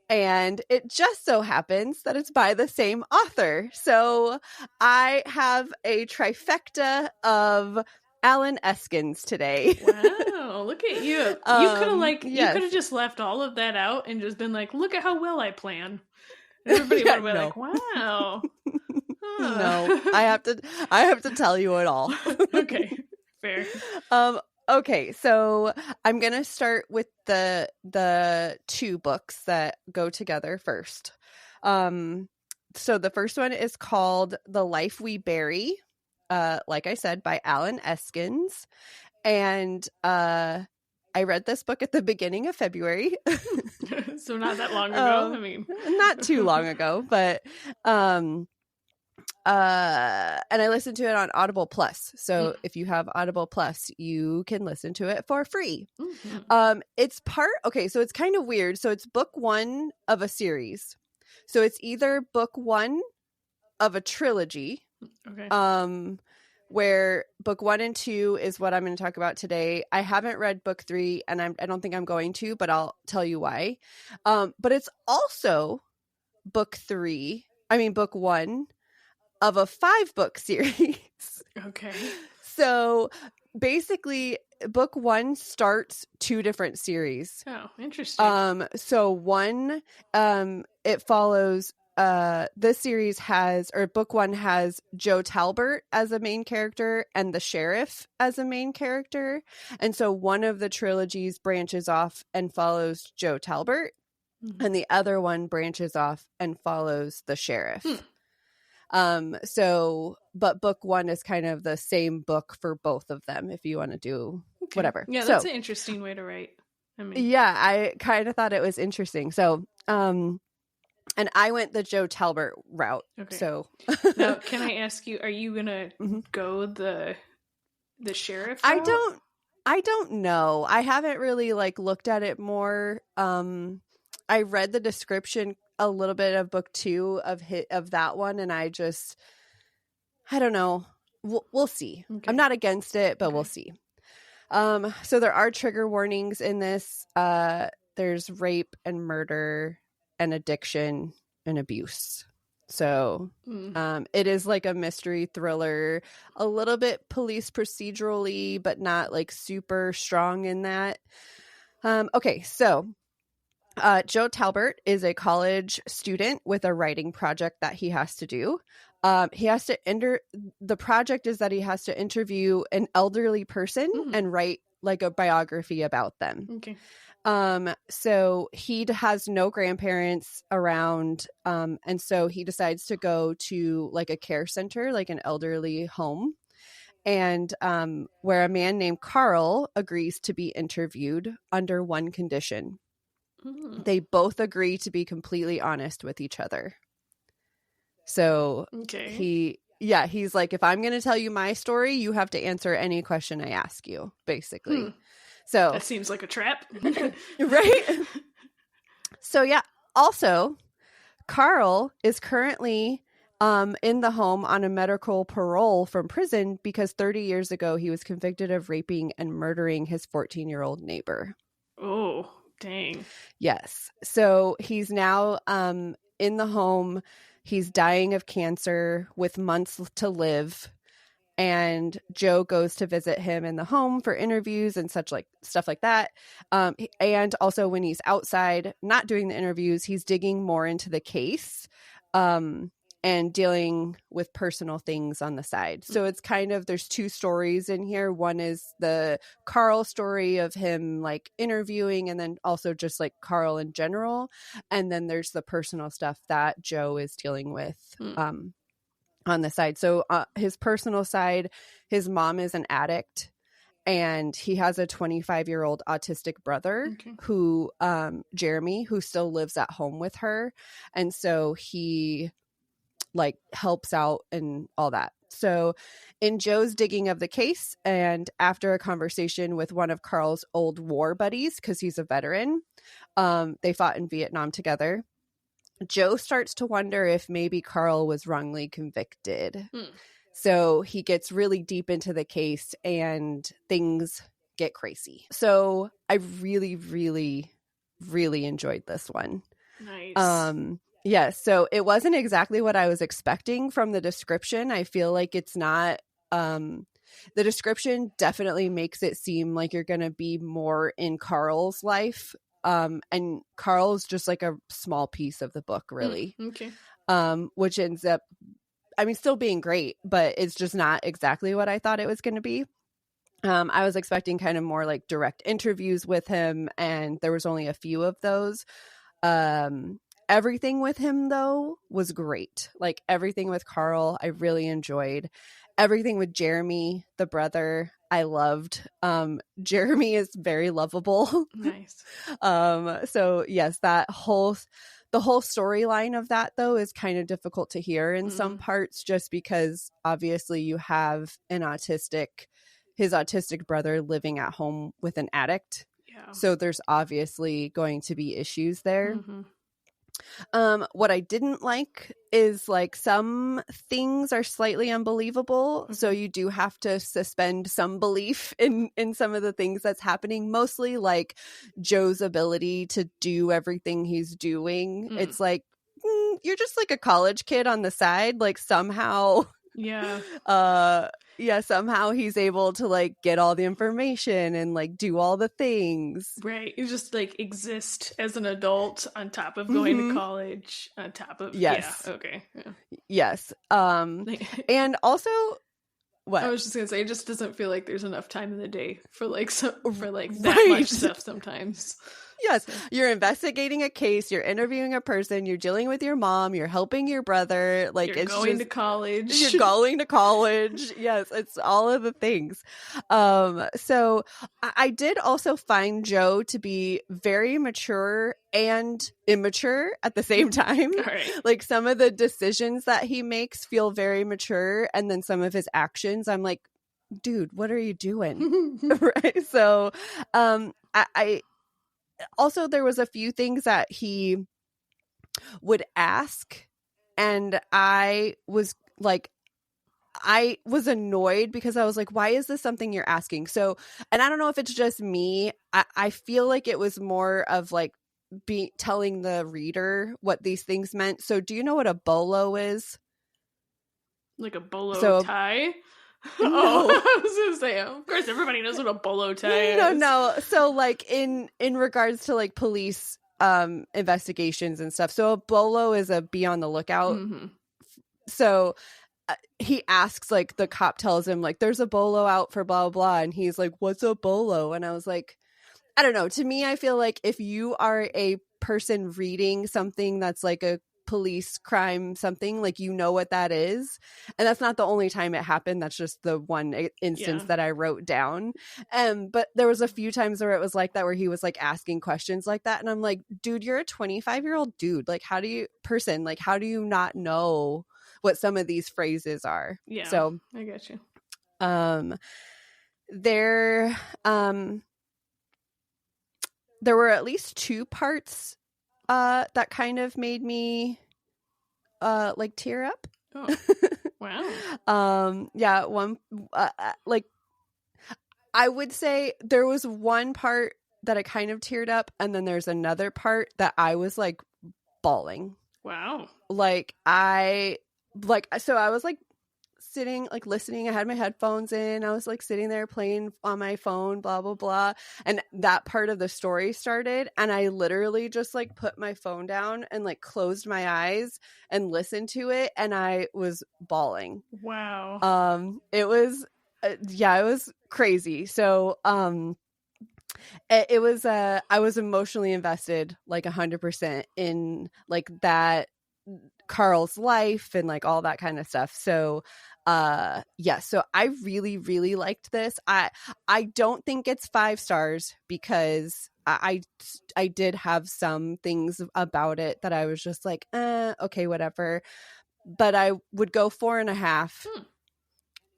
And it just so happens that it's by the same author. So I have a trifecta of Alan Eskens today. Wow, look at you. You could have just left all of that out and just been like, look at how well I plan. Everybody would have been like, wow. No, I have to tell you it all. Okay, fair. Okay, so I'm going to start with the 2 books that go together first. So the first one is called The Life We Bury, like I said, by Alan Eskens. And I read this book at the beginning of February. So not that long ago. I mean, not too long ago, but and I listened to it on Audible Plus. So if you have Audible Plus, you can listen to it for free. It's so it's kind of weird. So it's book 1 of a series. So it's either book 1 of a trilogy, where book 1 and 2 is what I'm going to talk about today. I haven't read book 3, and I don't think I'm going to, but I'll tell you why. But it's also book 1 of a 5-book series. Okay. So basically, book 1 starts 2 different series. Oh, interesting. So one, it follows, this series has, or book 1 has Joe Talbert as a main character and the sheriff as a main character. And so one of the trilogies branches off and follows Joe Talbert, and the other one branches off and follows the sheriff. But book 1 is kind of the same book for both of them, if you want to do whatever. Yeah, that's an interesting way to write. Yeah, I kind of thought it was interesting. So, and I went the Joe Talbert route. Okay. So now, can I ask you, are you gonna go the sheriff route? I don't know. I haven't really looked at it more. I read the description a little bit of book 2 of that one, and I don't know. We'll see. Okay. I'm not against it, but we'll see. So there are trigger warnings in this. There's rape and murder and addiction and abuse. So it is like a mystery thriller, a little bit police procedurally, but not super strong in that. Okay, so Joe Talbert is a college student with a writing project that he has to do. The project is that he has to interview an elderly person and write a biography about them. Okay. So he has no grandparents around. And so he decides to go to a care center, an elderly home. And where a man named Carl agrees to be interviewed under one condition. They both agree to be completely honest with each other. So he's like, if I'm going to tell you my story, you have to answer any question I ask you, basically. So that seems like a trap. Right? So yeah. Also, Carl is currently in the home on a medical parole from prison because 30 years ago he was convicted of raping and murdering his 14-year-old neighbor. Oh, dang. Yes. So he's now in the home. He's dying of cancer with months to live. And Joe goes to visit him in the home for interviews and stuff like that. And also when he's outside, not doing the interviews, he's digging more into the case and dealing with personal things on the side. So it's there's 2 stories in here. One is the Carl story of him interviewing, and then also just Carl in general. And then there's the personal stuff that Joe is dealing with on the side. So his personal side, his mom is an addict, and he has a 25-year-old autistic brother who, Jeremy, who still lives at home with her. And so he helps out and all that. So in Joe's digging of the case, and after a conversation with one of Carl's old war buddies, because he's a veteran, they fought in Vietnam together. Joe starts to wonder if maybe Carl was wrongly convicted. So he gets really deep into the case and things get crazy. So I really, really, really enjoyed this one. Nice. Yeah, so it wasn't exactly what I was expecting from the description. I feel like it's not, the description definitely makes it seem like you're going to be more in Carl's life. And Carl's just a small piece of the book, really. Okay. Which ends up, still being great, but it's just not exactly what I thought it was going to be. I was expecting kind of more direct interviews with him, and there was only a few of those. Everything with him, though, was great. Everything with Carl, I really enjoyed. Everything with Jeremy, the brother, I loved. Jeremy is very lovable. Nice. So yes, the whole storyline of that, though, is kind of difficult to hear in some parts, just because obviously you have his autistic brother living at home with an addict. Yeah. So there's obviously going to be issues there. What I didn't like is like some things are slightly unbelievable, so you do have to suspend some belief in some of the things that's happening, mostly like Joe's ability to do everything he's doing. It's like, you're just like a college kid on the side, like somehow somehow he's able to like get all the information and like do all the things. Right. You just like exist as an adult on top of going to college, on top of Yes. And also what? I was just gonna say, it just doesn't feel like there's enough time in the day for like that much stuff sometimes. Yes, so. You're investigating a case, you're interviewing a person, you're dealing with your mom, you're helping your brother, like you're going to college. You're going to college. Yes, it's all of the things. So I did also find Joe to be very mature and immature at the same time. Right. Like some of the decisions that he makes feel very mature, and then some of his actions, I'm like, dude, what are you doing? Right. So I also, there was a few things that he would ask, and I was annoyed because I was like, why is this something you're asking? So, and I don't know if it's just me. I feel like it was more of like telling the reader what these things meant. So do you know what a bolo is? Like a bolo tie? No. Oh, I was gonna say, of course everybody knows what a bolo tie is. No. So like in regards to like police investigations and stuff. So a bolo is a be on the lookout. So he asks, like the cop tells him like there's a bolo out for blah blah, and he's like, what's a bolo? And I was like, I don't know. To me, I feel like if you are a person reading something that's like a police crime something, like you know what that is, and that's not the only time it happened. That's just the one instance that I wrote down. But there was a few times where it was like that, where he was like asking questions like that, and I'm like, dude, you're a 25-year-old dude. Like, how do you not know what some of these phrases are? Yeah, so I get you. There were at least two parts that kind of made me like tear up. Oh, wow. Yeah, one like I would say there was one part that I kind of teared up, and then there's another part that I was like bawling. Wow. So I was like sitting, like listening. I had my headphones in. I was like sitting there playing on my phone, blah, blah, blah. And that part of the story started. And I literally just like put my phone down and like closed my eyes and listened to it. And I was bawling. Wow. It was, it was crazy. So, it was, I was emotionally invested like 100% in like that Carl's life and like all that kind of stuff. So so I really, really liked this. I don't think it's 5 stars because I did have some things about it that I was just like, okay, whatever. But I would go 4.5.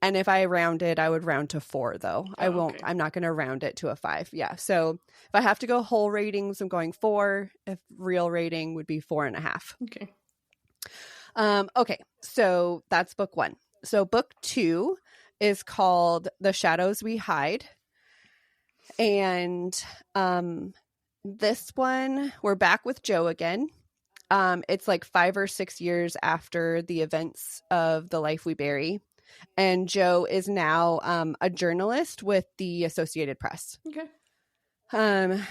And if I rounded, I would round to 4 though. I won't, I'm not going to round it to a 5. Yeah. So if I have to go whole ratings, I'm going 4. If real rating would be 4.5. Okay. Okay. So that's book 1. So book 2 is called The Shadows We Hide. And this one, we're back with Joe again. It's like 5 or 6 years after the events of The Life We Bury. And Joe is now a journalist with the Associated Press. Okay.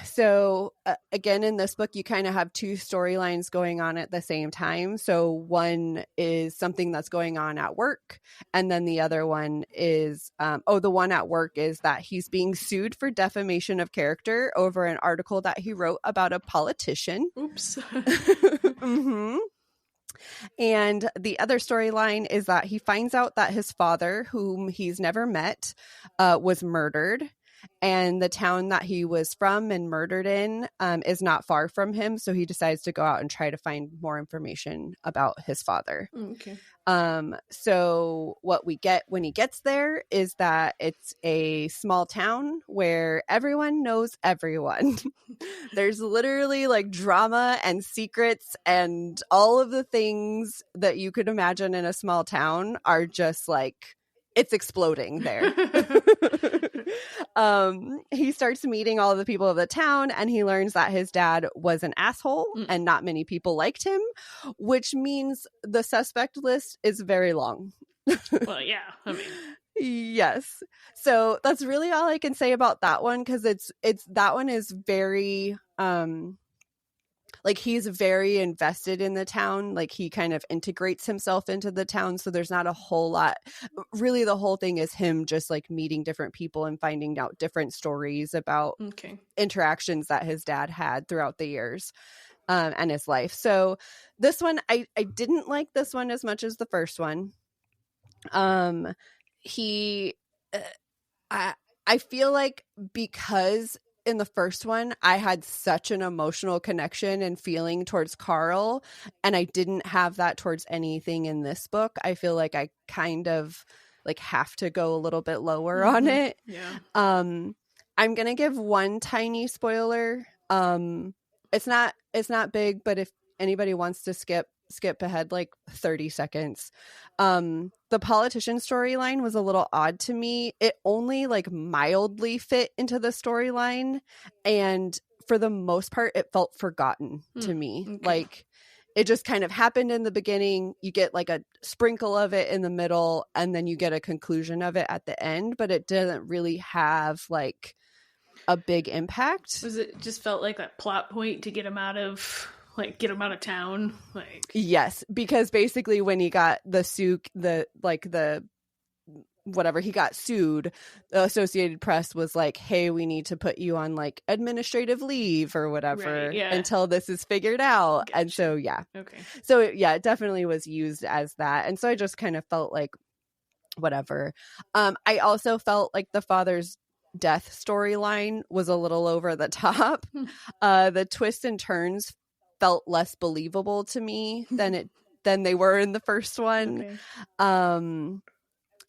So again, in this book, you kind of have 2 storylines going on at the same time. So one is something that's going on at work. And then the other one is, the one at work is that he's being sued for defamation of character over an article that he wrote about a politician. Oops. Mm-hmm. And the other storyline is that he finds out that his father, whom he's never met, was murdered. and the town that he was from and murdered in is not far from him. So he decides to go out and try to find more information about his father. Okay. So what we get when he gets there is that it's a small town where everyone knows everyone. There's literally like drama and secrets, and all of the things that you could imagine in a small town are just like, it's exploding there. He starts meeting all the people of the town, and he learns that his dad was an asshole and not many people liked him, which means the suspect list is very long. Well, yeah, I mean, yes. So that's really all I can say about that one, because it's that one is very like, he's very invested in the town. Like, he kind of integrates himself into the town. So there's not a whole lot. Really, the whole thing is him just like meeting different people and finding out different stories about interactions that his dad had throughout the years and his life. So this one, I didn't like this one as much as the first one. I feel like because in the first one, I had such an emotional connection and feeling towards Carl, and I didn't have that towards anything in this book. I feel like I kind of like have to go a little bit lower on it. Yeah. I'm gonna give one tiny spoiler. It's not big, but if anybody wants to skip ahead like 30 seconds. The politician storyline was a little odd to me. It only like mildly fit into the storyline, and for the most part it felt forgotten to me. Okay. Like, it just kind of happened in the beginning, you get like a sprinkle of it in the middle, and then you get a conclusion of it at the end, but it didn't really have like a big impact. Was it just felt like that plot point to get him out of town? Like, yes, because basically when he got he got sued, the Associated Press was like, hey, we need to put you on like administrative leave or whatever until this is figured out. Gotcha. And so it definitely was used as that, and so I just kind of felt like whatever. I also felt like the father's death storyline was a little over the top. The twists and turns felt less believable to me than they were in the first one. Okay.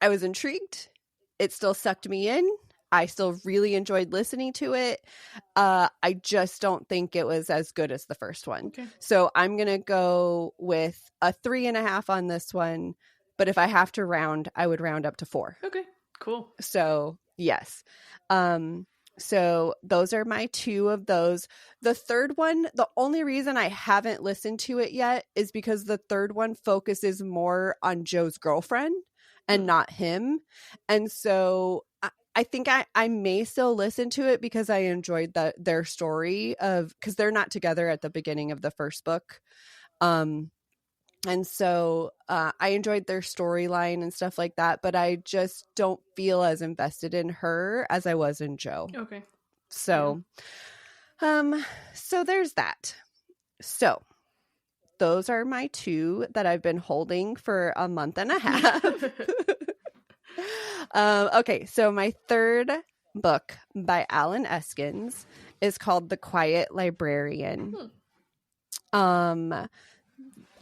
I was intrigued. It still sucked me in. I still really enjoyed listening to it. I just don't think it was as good as the first one. Okay. So I'm going to go with a 3.5 on this one. But if I have to round, I would round up to 4. Okay, cool. So yes. So those are my 2 of those. The third one, the only reason I haven't listened to it yet is because the third one focuses more on Joe's girlfriend and not him. And so I think I may still listen to it because I enjoyed their story because they're not together at the beginning of the first book. And so I enjoyed their storyline and stuff like that, but I just don't feel as invested in her as I was in Joe. Okay. So, so there's that. So those are my 2 that I've been holding for a month and a half. Okay. So my third book by Alan Eskens is called The Quiet Librarian.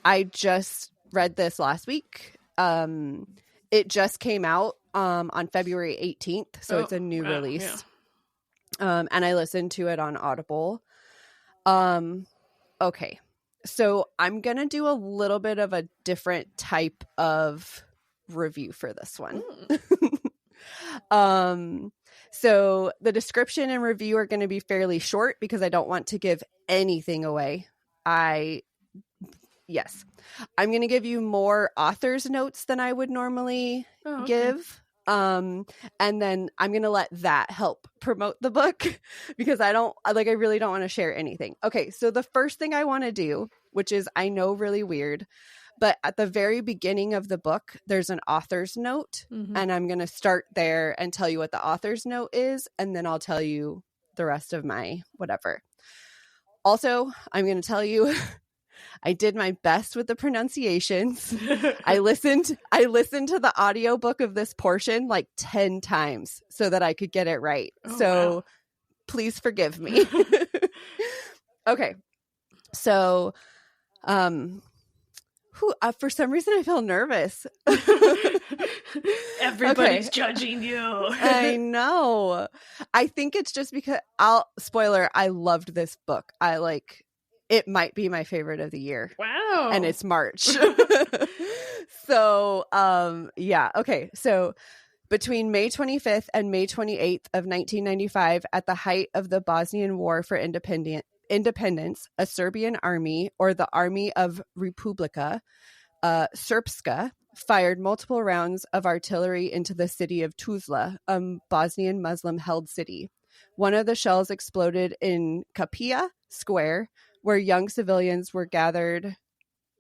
I just read this last week. It just came out on February 18th, so it's a new release. Yeah. And I listened to it on Audible. Okay, so I'm going to do a little bit of a different type of review for this one. So the description and review are going to be fairly short because I don't want to give anything away. Yes. I'm going to give you more author's notes than I would normally give. And then I'm going to let that help promote the book because I really don't want to share anything. Okay. So the first thing I want to do, which is, I know, really weird, but at the very beginning of the book, there's an author's note, and I'm going to start there and tell you what the author's note is. And then I'll tell you the rest of my whatever. Also, I'm going to tell you I did my best with the pronunciations. I listened to the audiobook of this portion like 10 times so that I could get it right. Wow. Please forgive me. Okay. So, for some reason I feel nervous. Everybody's judging you. I know. I think it's just because spoiler, I loved this book. It might be my favorite of the year. Wow. And it's March. So, yeah. Okay. So between May 25th and May 28th of 1995, at the height of the Bosnian War for Independence, a Serbian army, or the Army of Republika Srpska, fired multiple rounds of artillery into the city of Tuzla, a Bosnian Muslim-held city. One of the shells exploded in Kapija Square, where young civilians were gathered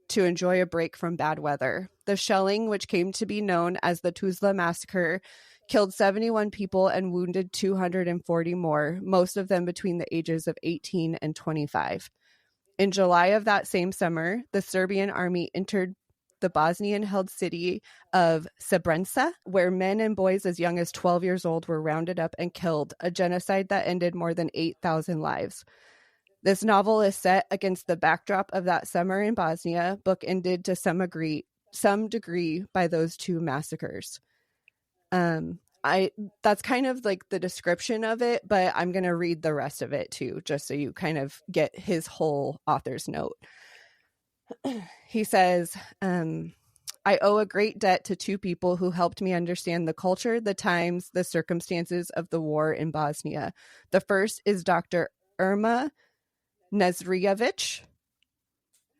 to enjoy a break from bad weather. The shelling, which came to be known as the Tuzla Massacre, killed 71 people and wounded 240 more, most of them between the ages of 18 and 25. In July of that same summer, the Serbian army entered the Bosnian-held city of Srebrenica, where men and boys as young as 12 years old were rounded up and killed, a genocide that ended more than 8,000 lives. This novel is set against the backdrop of that summer in Bosnia, bookended to some degree by those two massacres. That's kind of like the description of it, but I'm going to read the rest of it too, just so you kind of get his whole author's note. He says, I owe a great debt to two people who helped me understand the culture, the times, the circumstances of the war in Bosnia. The first is Dr. Irma Nezrijević.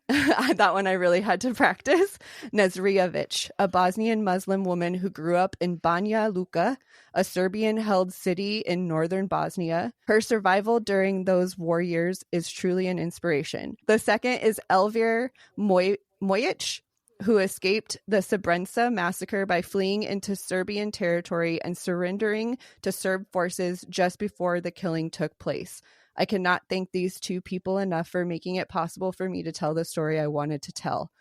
That one I really had to practice. Nezrijević, a Bosnian Muslim woman who grew up in Banja Luka, a Serbian-held city in northern Bosnia. Her survival during those war years is truly an inspiration. The second is Elvir Mojic, who escaped the Srebrenica massacre by fleeing into Serbian territory and surrendering to Serb forces just before the killing took place. I cannot thank these two people enough for making it possible for me to tell the story I wanted to tell.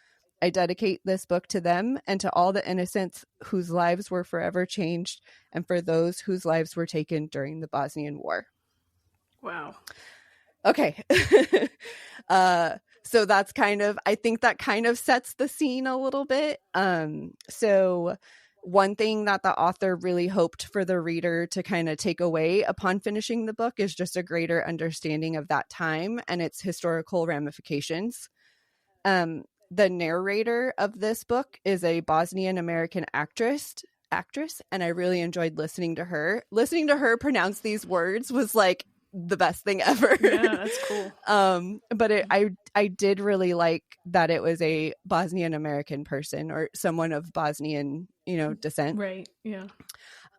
I dedicate this book to them and to all the innocents whose lives were forever changed, and for those whose lives were taken during the Bosnian War. Wow. Okay. So that's I think that kind of sets the scene a little bit. So one thing that the author really hoped for the reader to kind of take away upon finishing the book is just a greater understanding of that time and its historical ramifications. The narrator of this book is a Bosnian American actress, and I really enjoyed listening to her. Listening to her pronounce these words was like the best thing ever. Yeah, that's cool. But I did really like that it was a Bosnian American person or someone of Bosnian, descent. Right. Yeah.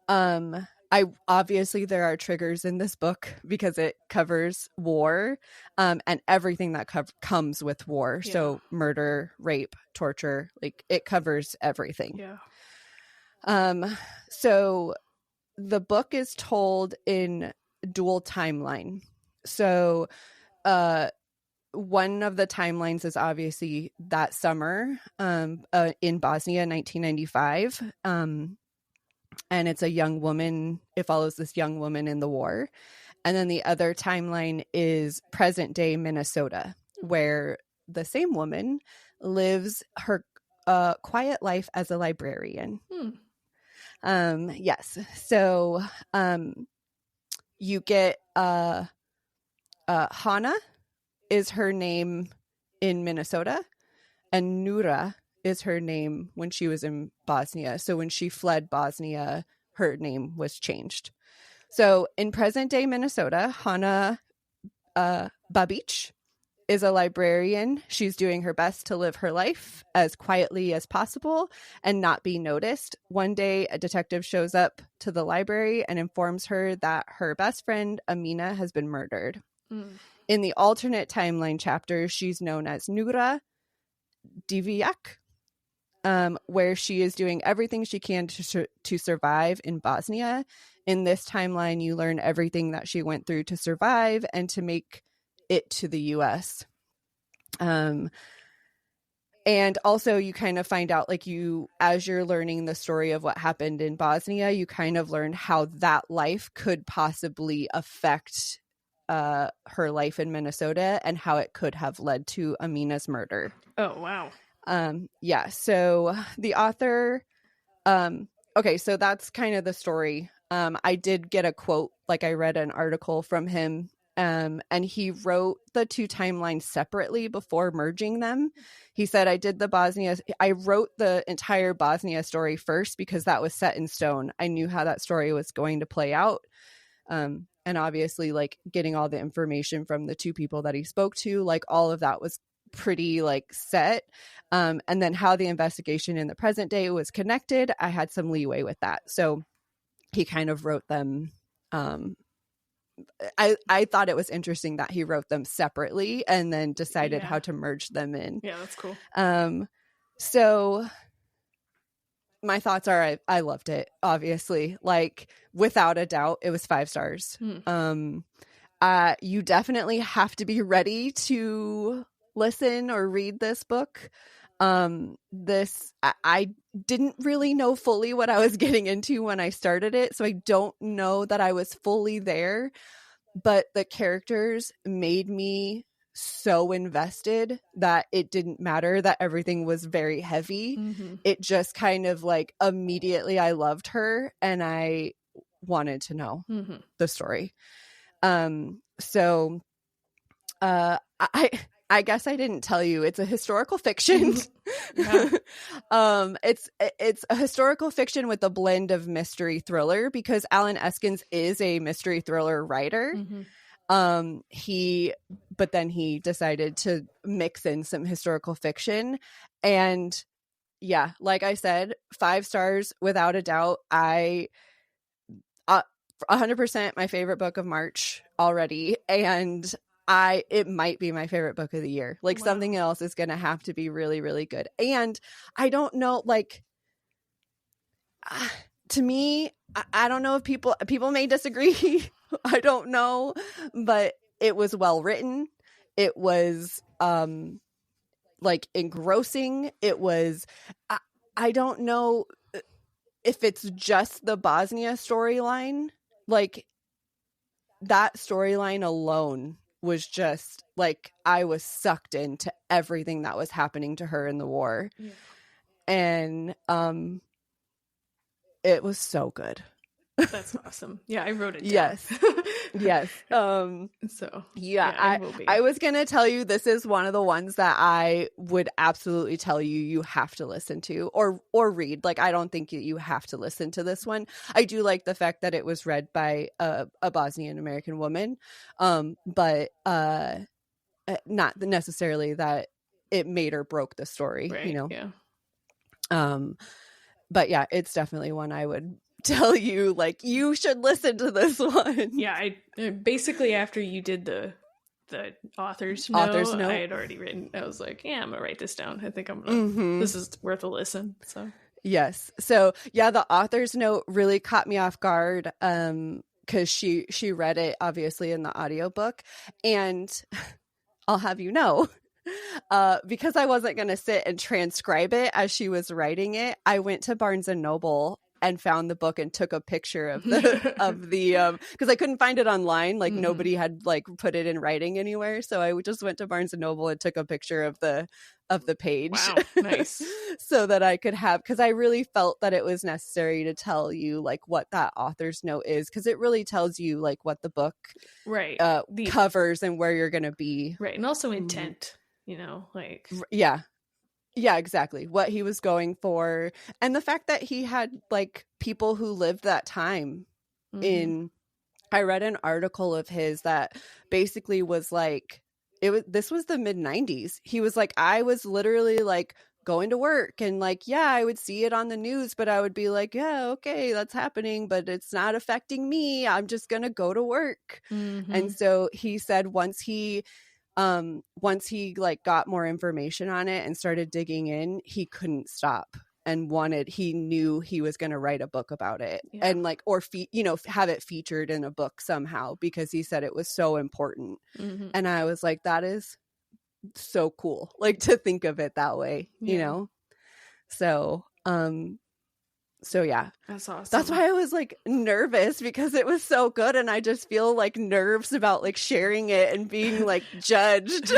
I obviously there are triggers in this book because it covers war, and everything that comes with war. Yeah. So murder, rape, torture, like it covers everything. Yeah. So the book is told in dual timeline. So one of the timelines is obviously that summer in Bosnia, 1995, and it's a young woman. It follows this young woman in the war. And then the other timeline is present day Minnesota, where the same woman lives her quiet life as a librarian. Yes. So you get Hana is her name in Minnesota, and Nura is her name when she was in Bosnia. So when she fled Bosnia, her name was changed. So in present day Minnesota, Hana Babic is a librarian. She's doing her best to live her life as quietly as possible and not be noticed. One day, a detective shows up to the library and informs her that her best friend, Amina, has been murdered. In the alternate timeline chapter, she's known as Nura Diviak, where she is doing everything she can to survive in Bosnia. In this timeline, you learn everything that she went through to survive and to make it to the U.S. Um, and also you kind of find out, like, as you're learning the story of what happened in Bosnia, you kind of learn how that life could possibly affect her life in Minnesota and how it could have led to Amina's murder. Oh, wow. Yeah. So the author, okay, so that's kind of the story. I did get a quote, like I read an article from him, and he wrote the two timelines separately before merging them. He said, I wrote the entire Bosnia story first because that was set in stone. I knew how that story was going to play out. And obviously, like, getting all the information from the two people that he spoke to, like, all of that was pretty, like, set. And then how the investigation in the present day was connected, I had some leeway with that. So he kind of wrote them. I thought it was interesting that he wrote them separately and then decided how to merge them in. Yeah, that's cool. So my thoughts are, I loved it, obviously. Like, without a doubt, it was 5 stars. You definitely have to be ready to listen or read this book. I didn't really know fully what I was getting into when I started it, so I don't know that I was fully there, but the characters made me so invested that it didn't matter that everything was very heavy. It just kind of, like, immediately I loved her and I wanted to know the story. So I guess I didn't tell you, it's a historical fiction. It's a historical fiction with a blend of mystery thriller, because Alan Eskens is a mystery thriller writer. But then he decided to mix in some historical fiction, and yeah, like I said, 5 stars without a doubt. 100% my favorite book of March already, and it might be my favorite book of the year. Like, something else is going to have to be really, really good. And I don't know, like, to me, I don't know if people may disagree. I don't know, but it was well written. It was like, engrossing. It was, I don't know if it's just the Bosnia storyline. Like, that storyline alone was just, like, I was sucked into everything that was happening to her in the war. And it was so good. That's awesome. Yeah, I wrote it down. Yes. So yeah, I was gonna tell you, this is one of the ones that I would absolutely tell you have to listen to or read. Like, I don't think you have to listen to this one. I do like the fact that it was read by a Bosnian American woman, but not necessarily that it made or broke the story, right, you know. Yeah. But yeah, it's definitely one I would tell you, like, you should listen to this one. Yeah, I basically, after you did the author's note, I had already written, I was like, yeah, I'm gonna write this down. I think I'm gonna this is worth a listen. So yes. So yeah, the author's note really caught me off guard, because she read it obviously in the audiobook, and I'll have you know, because I wasn't going to sit and transcribe it as she was writing it, I went to Barnes and Noble and found the book and took a picture of the because I couldn't find it online. Like, nobody had, like, put it in writing anywhere, so I just went to Barnes and Noble and took a picture of the page. Wow, nice. So that I could have, because I really felt that it was necessary to tell you, like, what that author's note is, because it really tells you, like, what the book covers and where you're gonna be, right, and also intent, you know, like, yeah, exactly, what he was going for, and the fact that he had, like, people who lived that time. I read an article of his that basically was like, this was the mid-90s. He was like, I was literally, like, going to work and, like, yeah, I would see it on the news, but I would be like, yeah, okay, that's happening, but it's not affecting me. I'm just gonna go to work. And so he said once he like got more information on it and started digging in, he couldn't stop and he knew he was going to write a book about it, and, like, or have it featured in a book somehow, because he said it was so important. And I was like, that is so cool, like, to think of it that way, you know? So yeah, that's awesome. That's why I was like nervous, because it was so good, and I just feel like nerves about like sharing it and being like judged.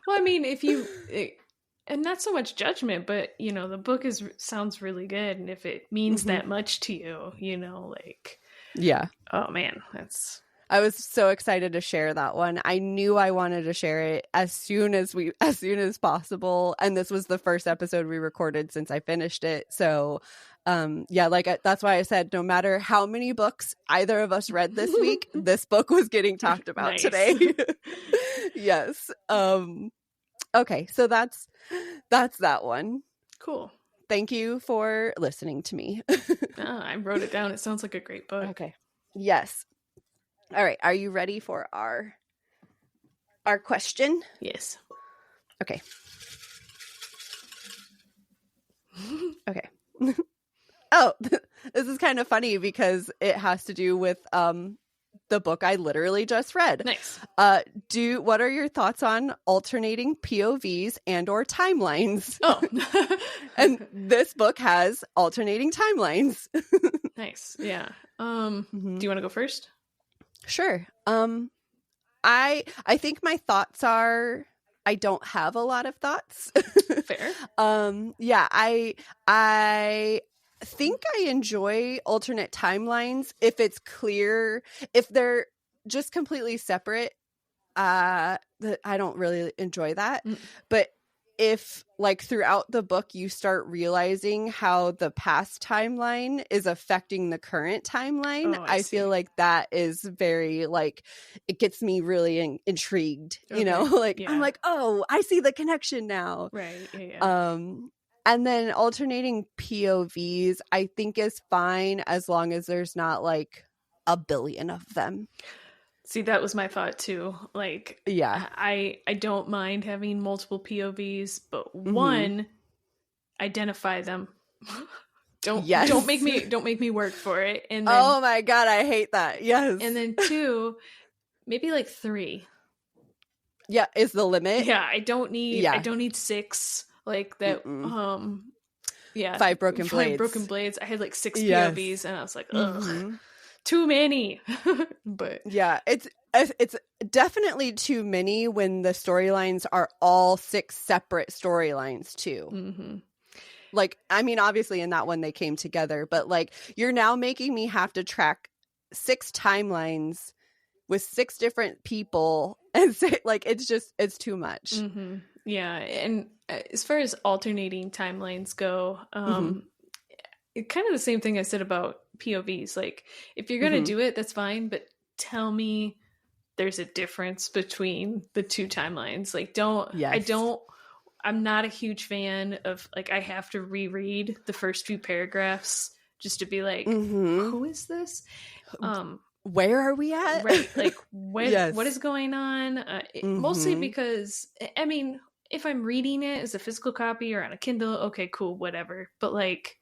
Well, I mean, and not so much judgment, but you know, the book sounds really good, and if it means that much to you, you know, like, yeah. Oh man, I was so excited to share that one. I knew I wanted to share it as soon as possible, and this was the first episode we recorded since I finished it. So yeah, like that's why I said no matter how many books either of us read this week, this book was getting talked about today. Yes. Okay, so that's that one. Cool. Thank you for listening to me. I wrote it down. It sounds like a great book. Okay. Yes. All right. Are you ready for our question? Yes. Okay. Okay. Oh, this is kind of funny because it has to do with the book I literally just read. Nice. What are your thoughts on alternating POVs and or timelines? Oh. And this book has alternating timelines. Nice. Yeah. Do you want to go first? Sure. I think my thoughts are, I don't have a lot of thoughts. Fair. Yeah, I think I enjoy alternate timelines if it's clear. If they're just completely separate, I don't really enjoy that. But if like throughout the book you start realizing how the past timeline is affecting the current timeline, I feel like that is very, like, it gets me really intrigued, you know, like I'm like, oh, I see the connection now. Right. Yeah. And then alternating POVs I think is fine as long as there's not like a billion of them. See, that was my thought too. Like, yeah, I don't mind having multiple POVs, but one, identify them. Don't make me work for it. And then, oh my god, I hate that. Yes. And then two, maybe like 3. Yeah, is the limit. Yeah, I don't need 6 like that. Yeah, 5 broken blades. I had like 6 POVs, and I was like, ugh. Too many. But yeah, it's definitely too many when the storylines are all 6 separate storylines too. Like, I mean, obviously in that one they came together, but like you're now making me have to track 6 timelines with 6 different people, and say, like, it's too much. Yeah, and as far as alternating timelines go, kind of the same thing I said about POVs. Like, if you're gonna do it, that's fine, but tell me there's a difference between the 2 timelines. Like, I'm not a huge fan of, like, I have to reread the first few paragraphs just to be like, who is this? Where are we at? Right. Like, what is going on? Mostly because, I mean, if I'm reading it as a physical copy or on a Kindle, okay, cool, whatever. But like,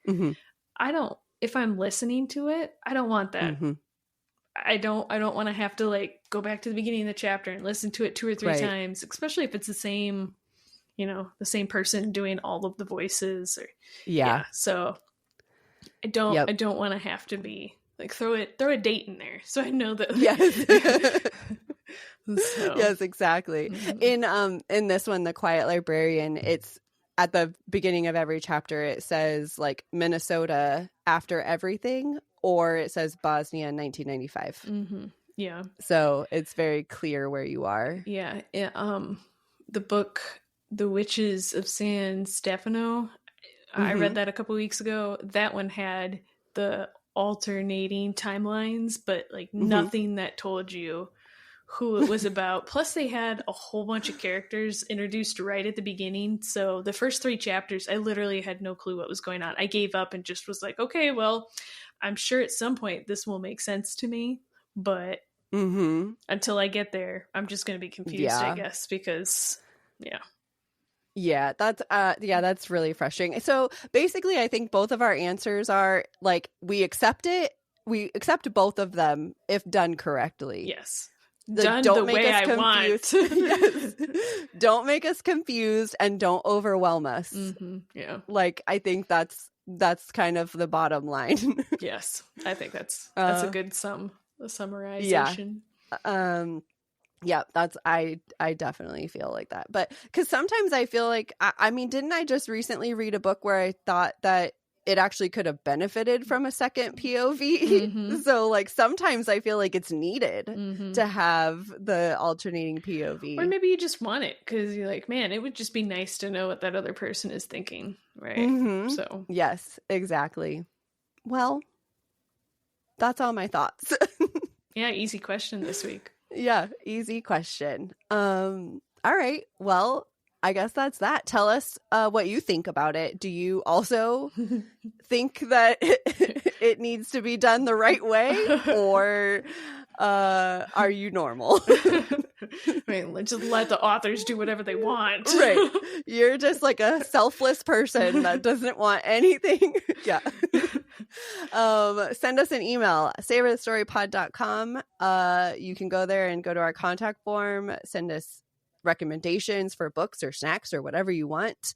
if I'm listening to it, I don't want that. I don't want to have to like go back to the beginning of the chapter and listen to it 2 or 3 times, especially if it's the same, you know, the same person doing all of the voices. Or so I don't want to have to be like, throw a date in there so I know that. Yes, exactly. In this one, The Quiet Librarian, it's at the beginning of every chapter, it says like Minnesota after everything, or it says Bosnia in 1995. Yeah. So it's very clear where you are. Yeah. The book, The Witches of San Stefano, I read that a couple weeks ago. That one had the alternating timelines, but like nothing that told you who it was about. Plus they had a whole bunch of characters introduced right at the beginning, so the first 3 chapters I literally had no clue what was going on. I gave up and just was like, okay, well, I'm sure at some point this will make sense to me, but until I get there I'm just going to be confused, I guess, because that's really frustrating. So basically I think both of our answers are like, we accept both of them if done correctly. Yes. done the way I want. Yes. Don't make us confused and don't overwhelm us. Yeah. Like, I think that's kind of the bottom line. Yes. I think that's a good summarization. Yeah, that's I definitely feel like that. But because sometimes I feel like I mean, didn't I just recently read a book where I thought that it actually could have benefited from a second POV? So like sometimes I feel like it's needed to have the alternating POV. Or maybe you just want it because you're like, man, it would just be nice to know what that other person is thinking, right? So yes, exactly. Well, that's all my thoughts. Yeah, easy question this week. Yeah, easy question. All right. Well, I guess that's that. Tell us what you think about it. Do you also think that it needs to be done the right way, or are you normal? Right, just let the authors do whatever they want. Right. You're just like a selfless person that doesn't want anything. Yeah. Send us an email, savorthestorypod.com. You can go there and go to our contact form, send us recommendations for books or snacks or whatever you want.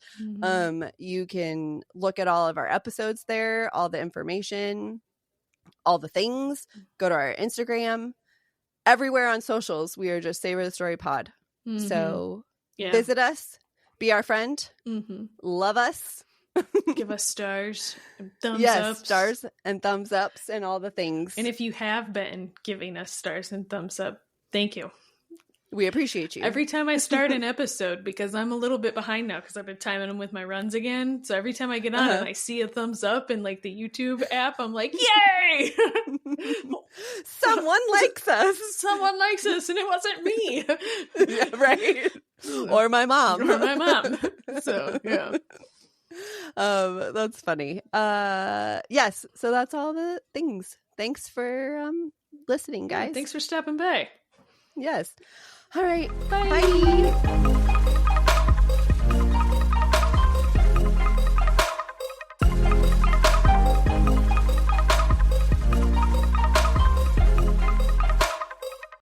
You can look at all of our episodes there, all the information, all the things. Go to our Instagram. Everywhere on socials, we are just Savor the Story Pod. So visit us, be our friend, love us. Give us stars and thumbs ups. Stars and thumbs ups and all the things. And if you have been giving us stars and thumbs up, thank you. We appreciate you. Every time I start an episode, because I'm a little bit behind now because I've been timing them with my runs again. So every time I get on and I see a thumbs up in like the YouTube app, I'm like, yay! Someone likes us. Someone likes us, and it wasn't me. Yeah, right. Or my mom. So, yeah. That's funny. Yes, so that's all the things. Thanks for listening, guys. Thanks for stopping by. Yes. All right. Bye.